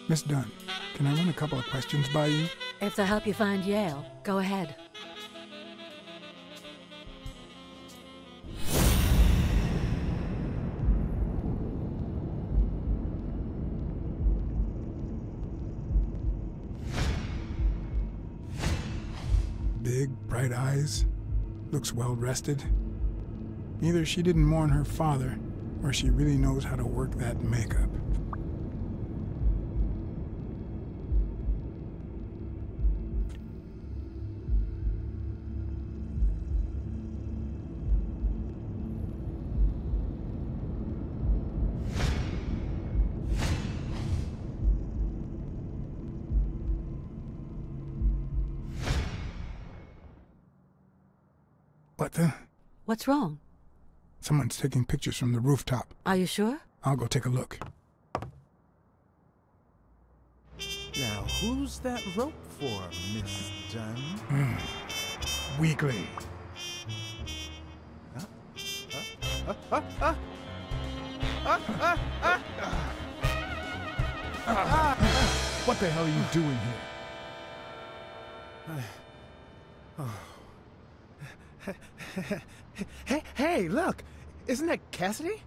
Miss Dunn, can I run a couple of questions by you? If they'll help you find Yale, go ahead. Big, bright eyes. Looks well rested. Either she didn't mourn her father, or she really knows how to work that makeup. What the? What's wrong? Someone's taking pictures from the rooftop. Are you sure? I'll go take a look. Now, who's that rope for, Miss Dunn? Weekly. What the hell are you doing here? Hey, look! Isn't that Cassidy?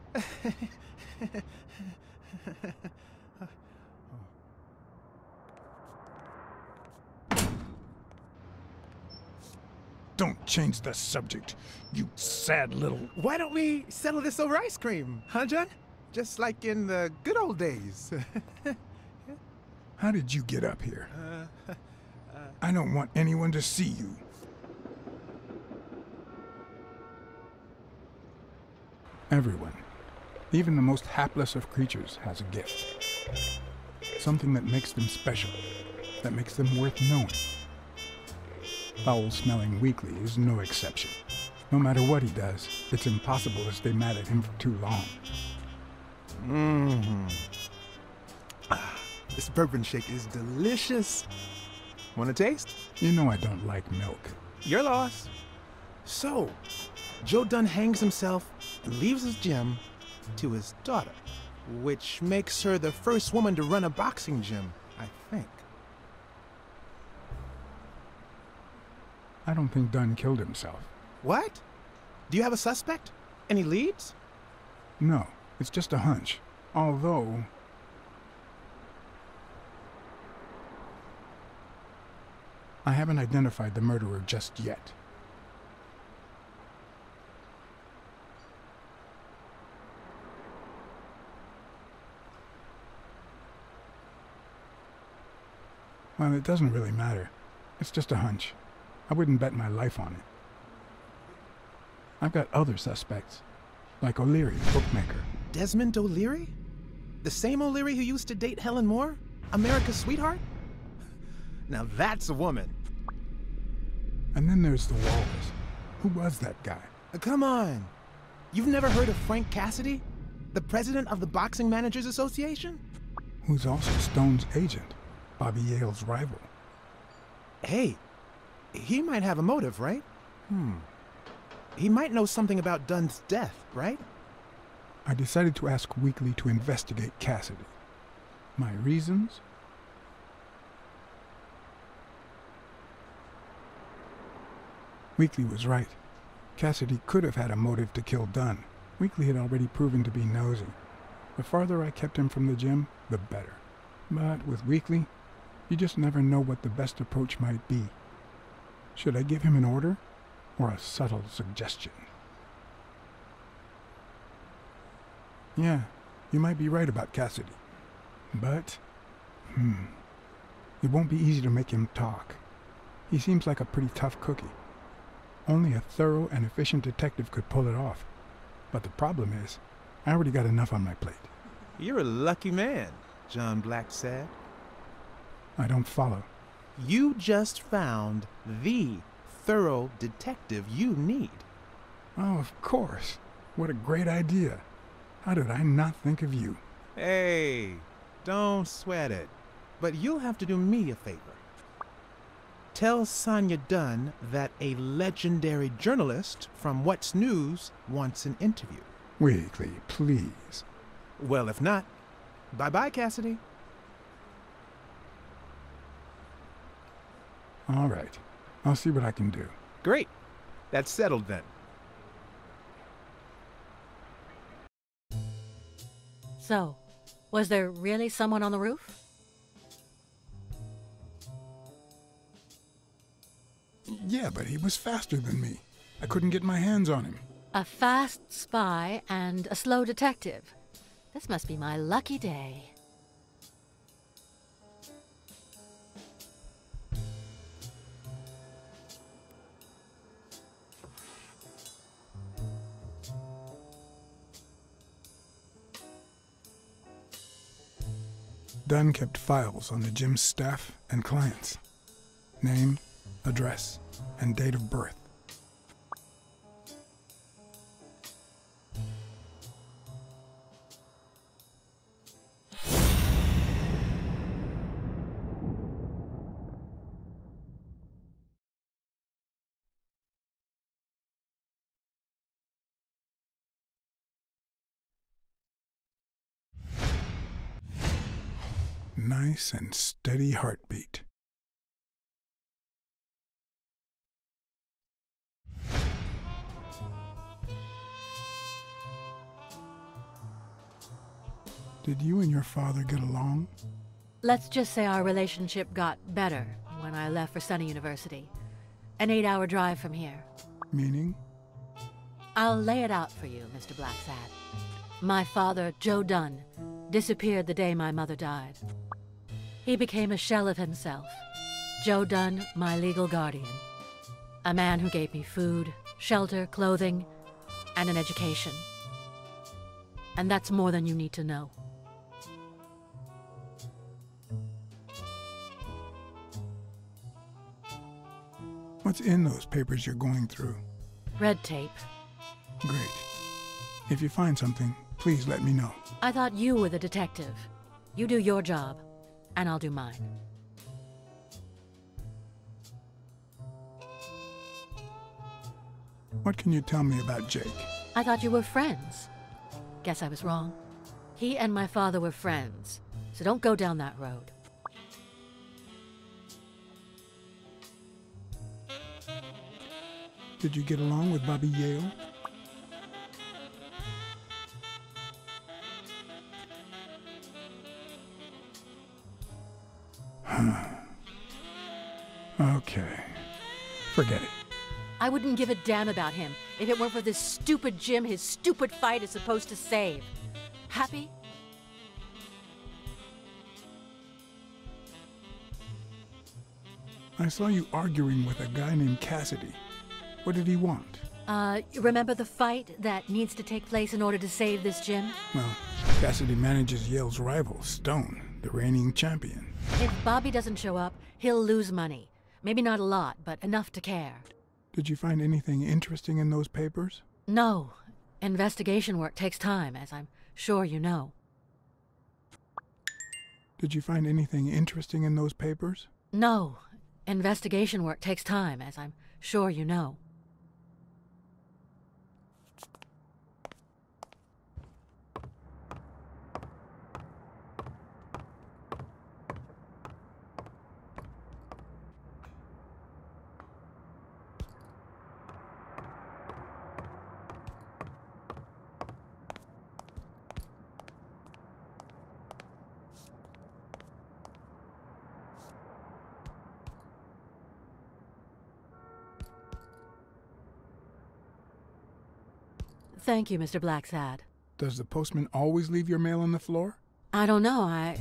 Don't change the subject, you sad little... Why don't we settle this over ice cream, huh, John? Just like in the good old days. How did you get up here? I don't want anyone to see you. Everyone, even the most hapless of creatures, has a gift. Something that makes them special, that makes them worth knowing. Foul-smelling Weekly is no exception. No matter what he does, it's impossible to stay mad at him for too long. This bourbon shake is delicious. Want a taste? You know I don't like milk. Your loss. So, Joe Dunn hangs himself and leaves his gym to his daughter, which makes her the first woman to run a boxing gym, I think. I don't think Dunn killed himself. What? Do you have a suspect? Any leads? No, it's just a hunch. Although... I haven't identified the murderer just yet. Well, it doesn't really matter. It's just a hunch. I wouldn't bet my life on it. I've got other suspects, like O'Leary, bookmaker. Desmond O'Leary? The same O'Leary who used to date Helen Moore? America's sweetheart? Now that's a woman. And then there's the Walrus. Who was that guy? Come on. You've never heard of Frank Cassidy? The president of the Boxing Managers Association? Who's also Stone's agent, Bobby Yale's rival. Hey, he might have a motive, right? He might know something about Dunn's death, right? I decided to ask Weekly to investigate Cassidy. My reasons? Weekly was right. Cassidy could have had a motive to kill Dunn. Weekly had already proven to be nosy. The farther I kept him from the gym, the better. But with Weekly, you just never know what the best approach might be. Should I give him an order, or a subtle suggestion? Yeah, you might be right about Cassidy. But, it won't be easy to make him talk. He seems like a pretty tough cookie. Only a thorough and efficient detective could pull it off. But the problem is, I already got enough on my plate. You're a lucky man, John Blacksad. I don't follow. You just found the thorough detective you need. Oh, of course. What a great idea. How did I not think of you? Hey, don't sweat it. But you'll have to do me a favor. Tell Sonia Dunn that a legendary journalist from What's News wants an interview. Weekly, please. Well, if not, bye-bye, Cassidy. All right. I'll see what I can do. Great. That's settled then. So, was there really someone on the roof? Yeah, but he was faster than me. I couldn't get my hands on him. A fast spy and a slow detective. This must be my lucky day. Dunn kept files on the gym's staff and clients. Name, address, and date of birth. Nice and steady heartbeat. Did you and your father get along? Let's just say our relationship got better when I left for Sunny University. An 8-hour drive from here. Meaning? I'll lay it out for you, Mr. Blacksad. My father, Joe Dunn, disappeared the day my mother died. He became a shell of himself. Joe Dunn, my legal guardian. A man who gave me food, shelter, clothing, and an education. And that's more than you need to know. What's in those papers you're going through? Red tape. Great. If you find something, please let me know. I thought you were the detective. You do your job, and I'll do mine. What can you tell me about Jake? I thought you were friends. Guess I was wrong. He and my father were friends, so don't go down that road. Did you get along with Bobby Yale? Okay. Forget it. I wouldn't give a damn about him if it weren't for this stupid gym his stupid fight is supposed to save. Happy? I saw you arguing with a guy named Cassidy. What did he want? Remember the fight that needs to take place in order to save this gym? Well, Cassidy manages Yale's rival, Stone, the reigning champion. If Bobby doesn't show up, he'll lose money. Maybe not a lot, but enough to care. Did you find anything interesting in those papers? No. Investigation work takes time, as I'm sure you know. Did you find anything interesting in those papers? No. Investigation work takes time, as I'm sure you know. Thank you, Mr. Blacksad. Does the postman always leave your mail on the floor? I don't know, I...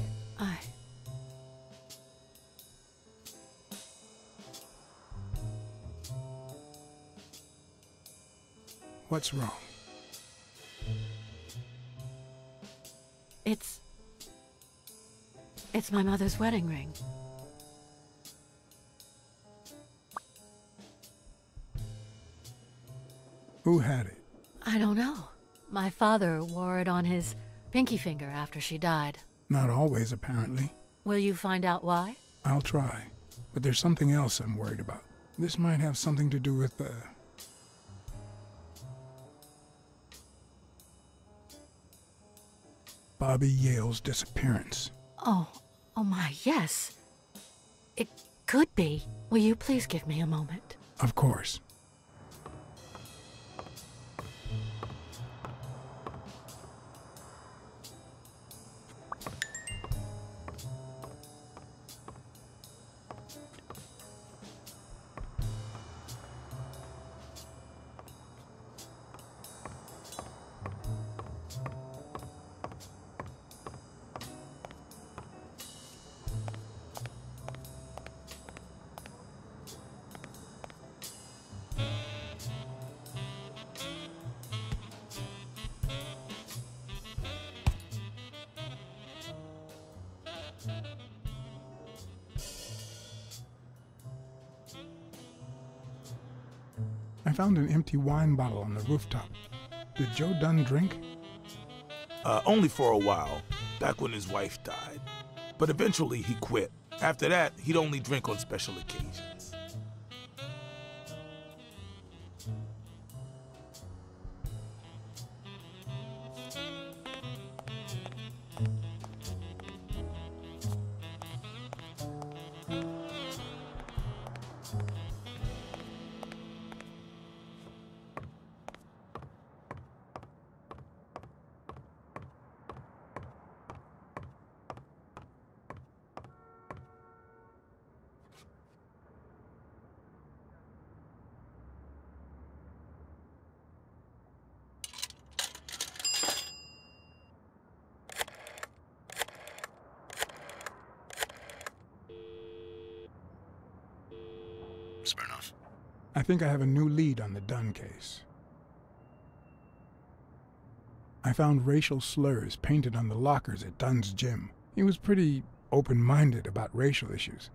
What's wrong? It's my mother's wedding ring. Who had it? I don't know. My father wore it on his pinky finger after she died. Not always, apparently. Will you find out why? I'll try. But there's something else I'm worried about. This might have something to do with, Bobby Yale's disappearance. Oh my, yes. Could be. Will you please give me a moment? Of course. I found an empty wine bottle on the rooftop. Did Joe Dunn drink? Only for a while, back when his wife died. But eventually he quit. After that, he'd only drink on special occasions. Smirnoff. I think I have a new lead on the Dunn case. I found racial slurs painted on the lockers at Dunn's gym. He was pretty open-minded about racial issues.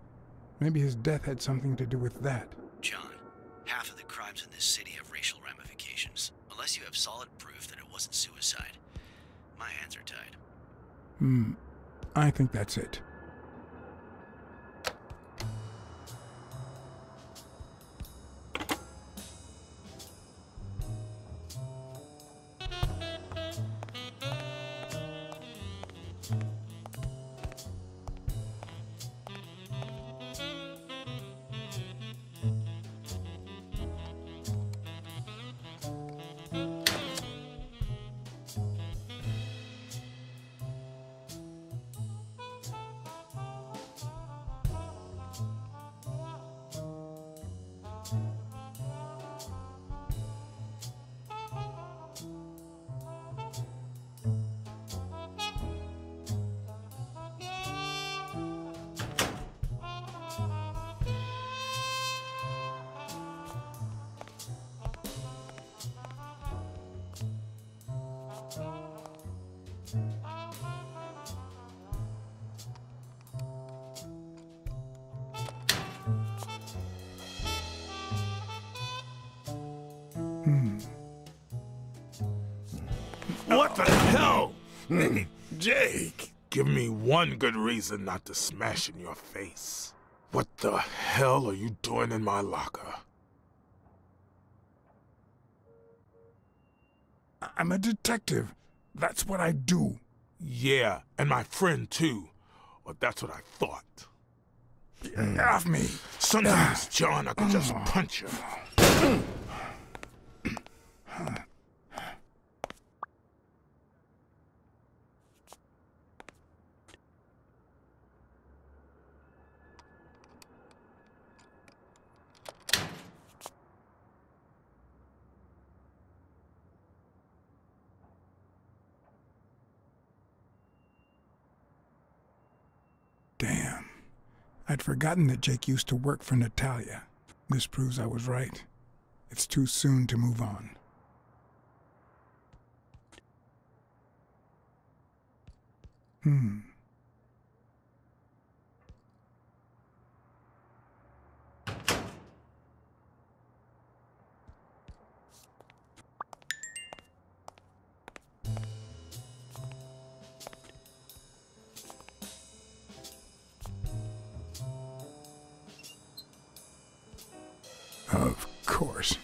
Maybe his death had something to do with that. John, half of the crimes in this city have racial ramifications. Unless you have solid proof that it wasn't suicide, my hands are tied. I think that's it. What the hell? Hey, Jake, give me one good reason not to smash in your face. What the hell are you doing in my locker? I'm a detective. That's what I do. Yeah, and my friend too. Or that's what I thought. Get off me. Sometimes, John, I could just punch you. Damn. I'd forgotten that Jake used to work for Natalia. This proves I was right. It's too soon to move on. Of course.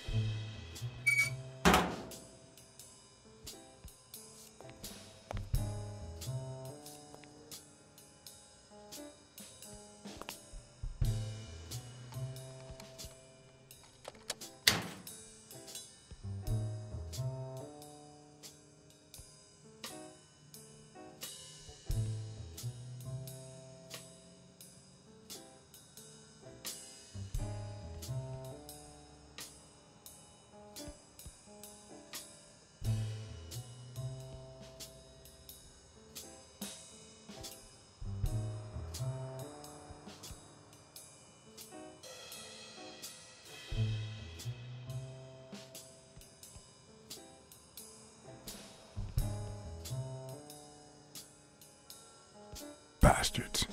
bastards.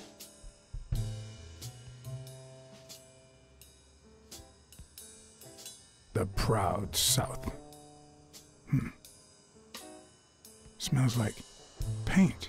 The proud South. Smells like paint.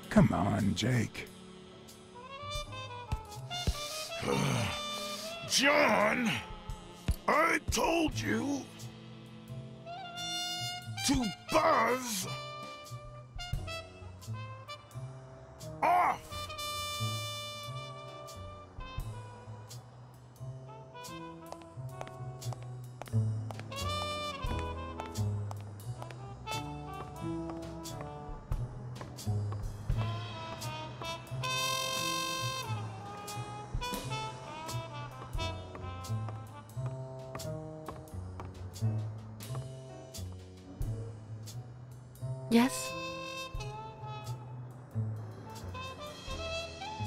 Come on, Jake. John, I told you to buzz off. Yes?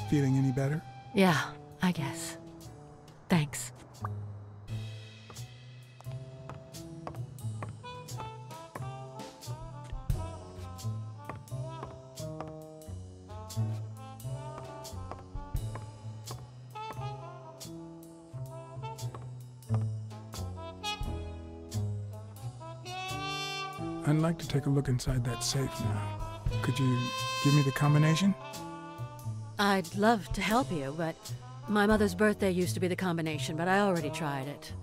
Feeling any better? Yeah, I guess. Thanks. I'd like to take a look inside that safe now. Could you give me the combination? I'd love to help you, but my mother's birthday used to be the combination, but I already tried it.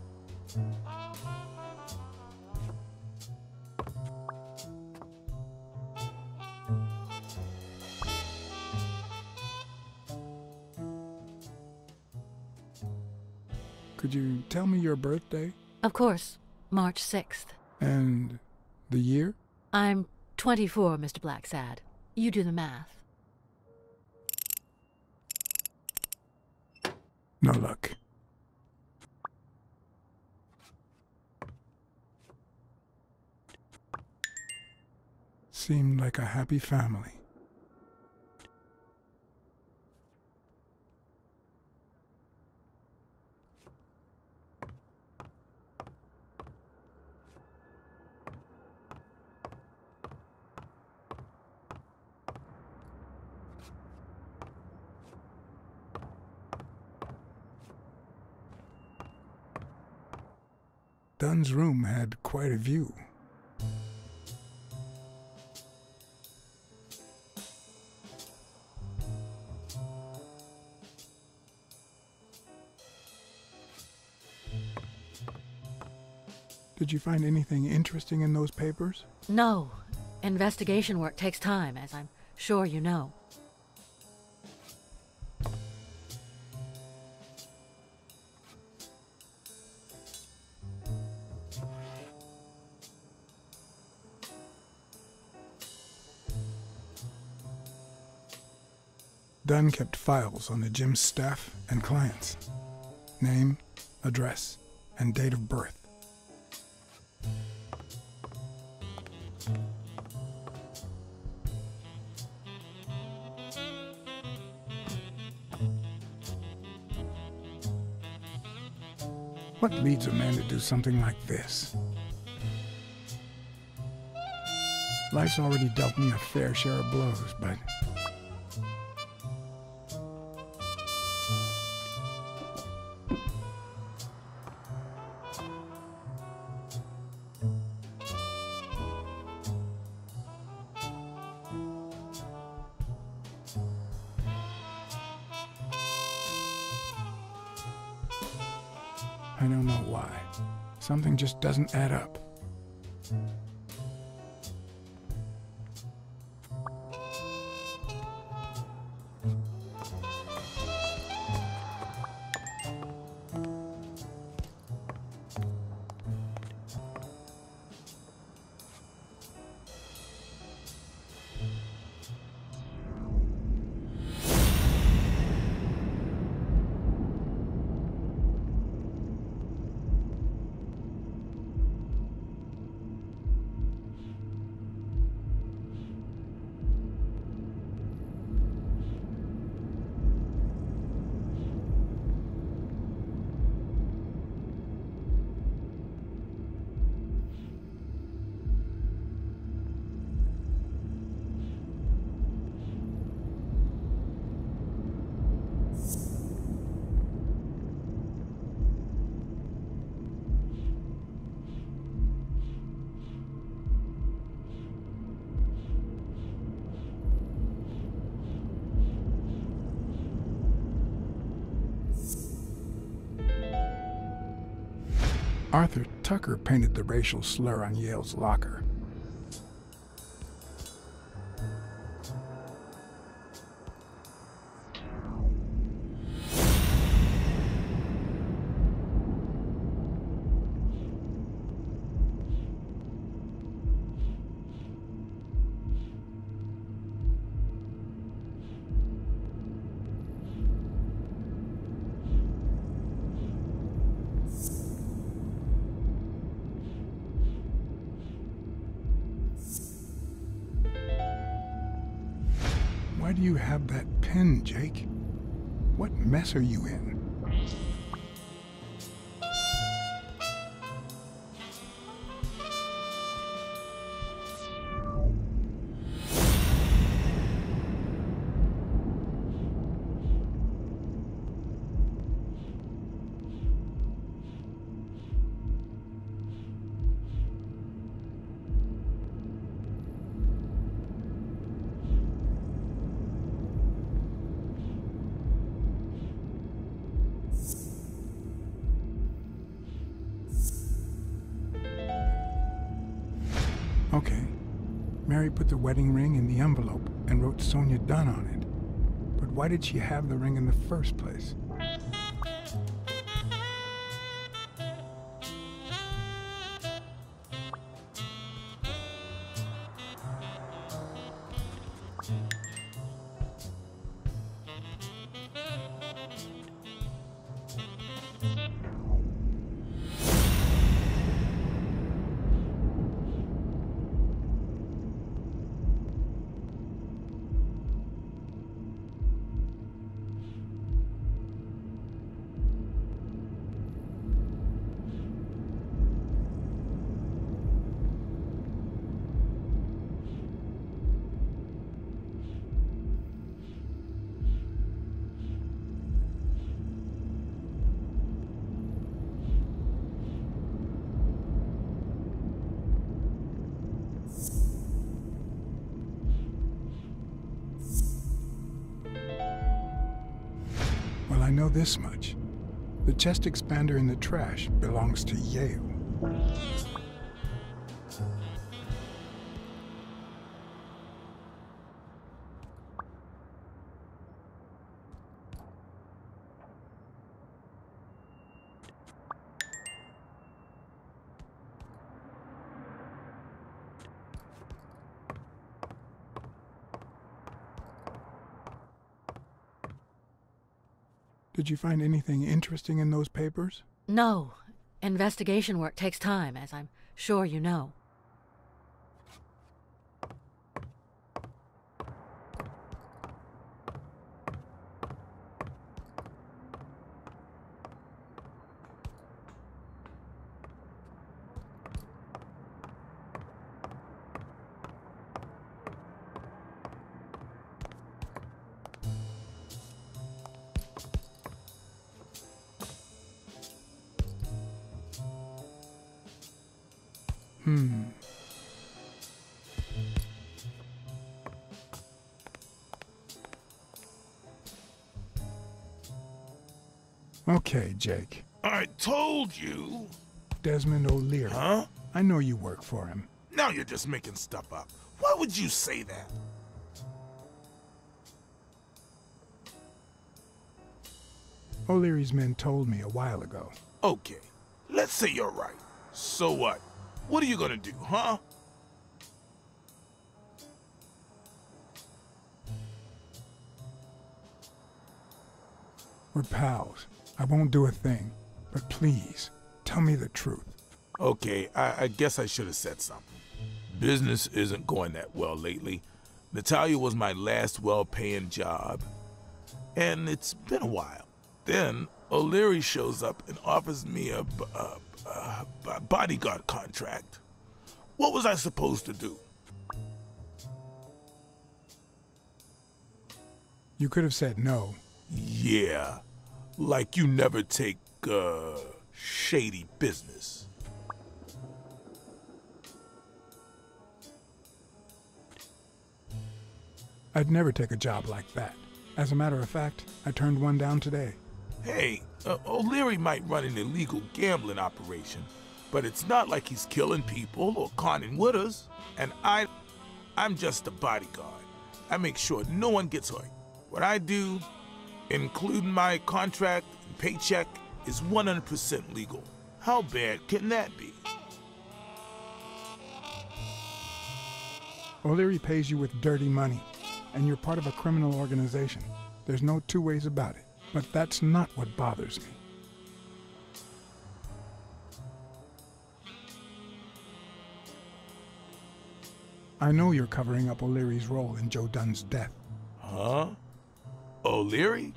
Could you tell me your birthday? Of course, March 6th. And the year? I'm 24, Mr. Blacksad. You do the math. No luck. Seemed like a happy family. Dunn's room had quite a view. Did you find anything interesting in those papers? No. Investigation work takes time, as I'm sure you know. Dunn kept files on the gym's staff and clients. Name, address, and date of birth. What leads a man to do something like this? Life's already dealt me a fair share of blows, but I don't know why. Something just doesn't add up. Arthur Tucker painted the racial slur on Yale's locker. Why do you have that pen, Jake? What mess are you in? Okay. Mary put the wedding ring in the envelope and wrote Sonia Dunn on it. But why did she have the ring in the first place? Well, I know this much. The chest expander in the trash belongs to Yale. Did you find anything interesting in those papers? No. Investigation work takes time, as I'm sure you know. Okay, Jake. I told you. Desmond O'Leary. Huh? I know you work for him. Now you're just making stuff up. Why would you say that? O'Leary's men told me a while ago. Okay, let's say you're right. So what? What are you gonna do, huh? We're pals. I won't do a thing. But please, tell me the truth. Okay, I guess I should have said something. Business isn't going that well lately. Natalia was my last well-paying job. And it's been a while. Then O'Leary shows up and offers me a bodyguard contract. What was I supposed to do? You could have said no. Yeah, like you never take, shady business. I'd never take a job like that. As a matter of fact, I turned one down today. Hey, O'Leary might run an illegal gambling operation, But it's not like he's killing people or conning widows. And I'm just a bodyguard. I make sure no one gets hurt. What I do, including my contract and paycheck, is 100% legal. How bad can that be? O'Leary pays you with dirty money, and you're part of a criminal organization. There's no two ways about it. But that's not what bothers me. I know you're covering up O'Leary's role in Joe Dunn's death. Huh? O'Leary?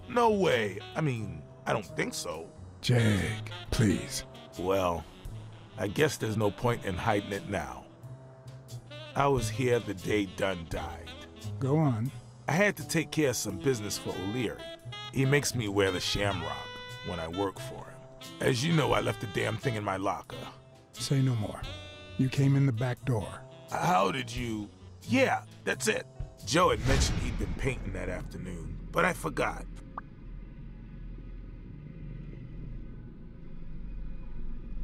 No way. I mean, I don't think so. Jake, please. Well, I guess there's no point in hiding it now. I was here the day Dunn died. Go on. I had to take care of some business for O'Leary. He makes me wear the shamrock when I work for him. As you know, I left the damn thing in my locker. Say no more. You came in the back door. How did you... Yeah, that's it. Joe had mentioned he'd been painting that afternoon, but I forgot.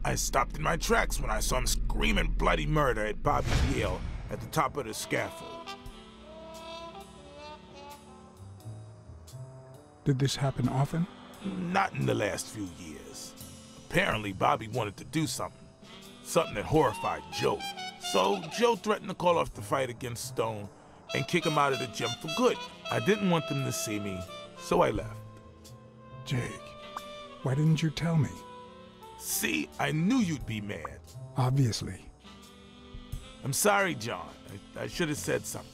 I stopped in my tracks when I saw him screaming bloody murder at Bobby Yale at the top of the scaffold. Did this happen often? Not in the last few years. Apparently, Bobby wanted to do something. Something that horrified Joe. So, Joe threatened to call off the fight against Stone and kick him out of the gym for good. I didn't want them to see me, so I left. Jake, why didn't you tell me? See, I knew you'd be mad. Obviously. I'm sorry, John. I should have said something.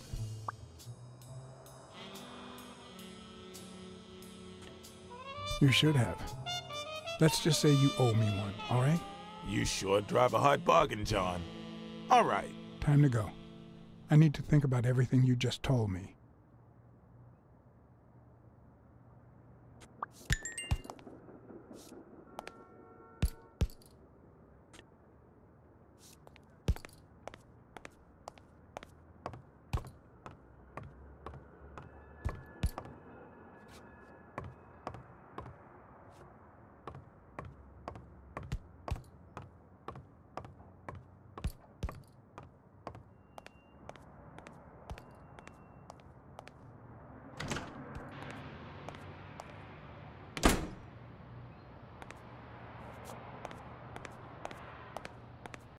You should have. Let's just say you owe me one, all right? You sure drive a hard bargain, John. All right. Time to go. I need to think about everything you just told me.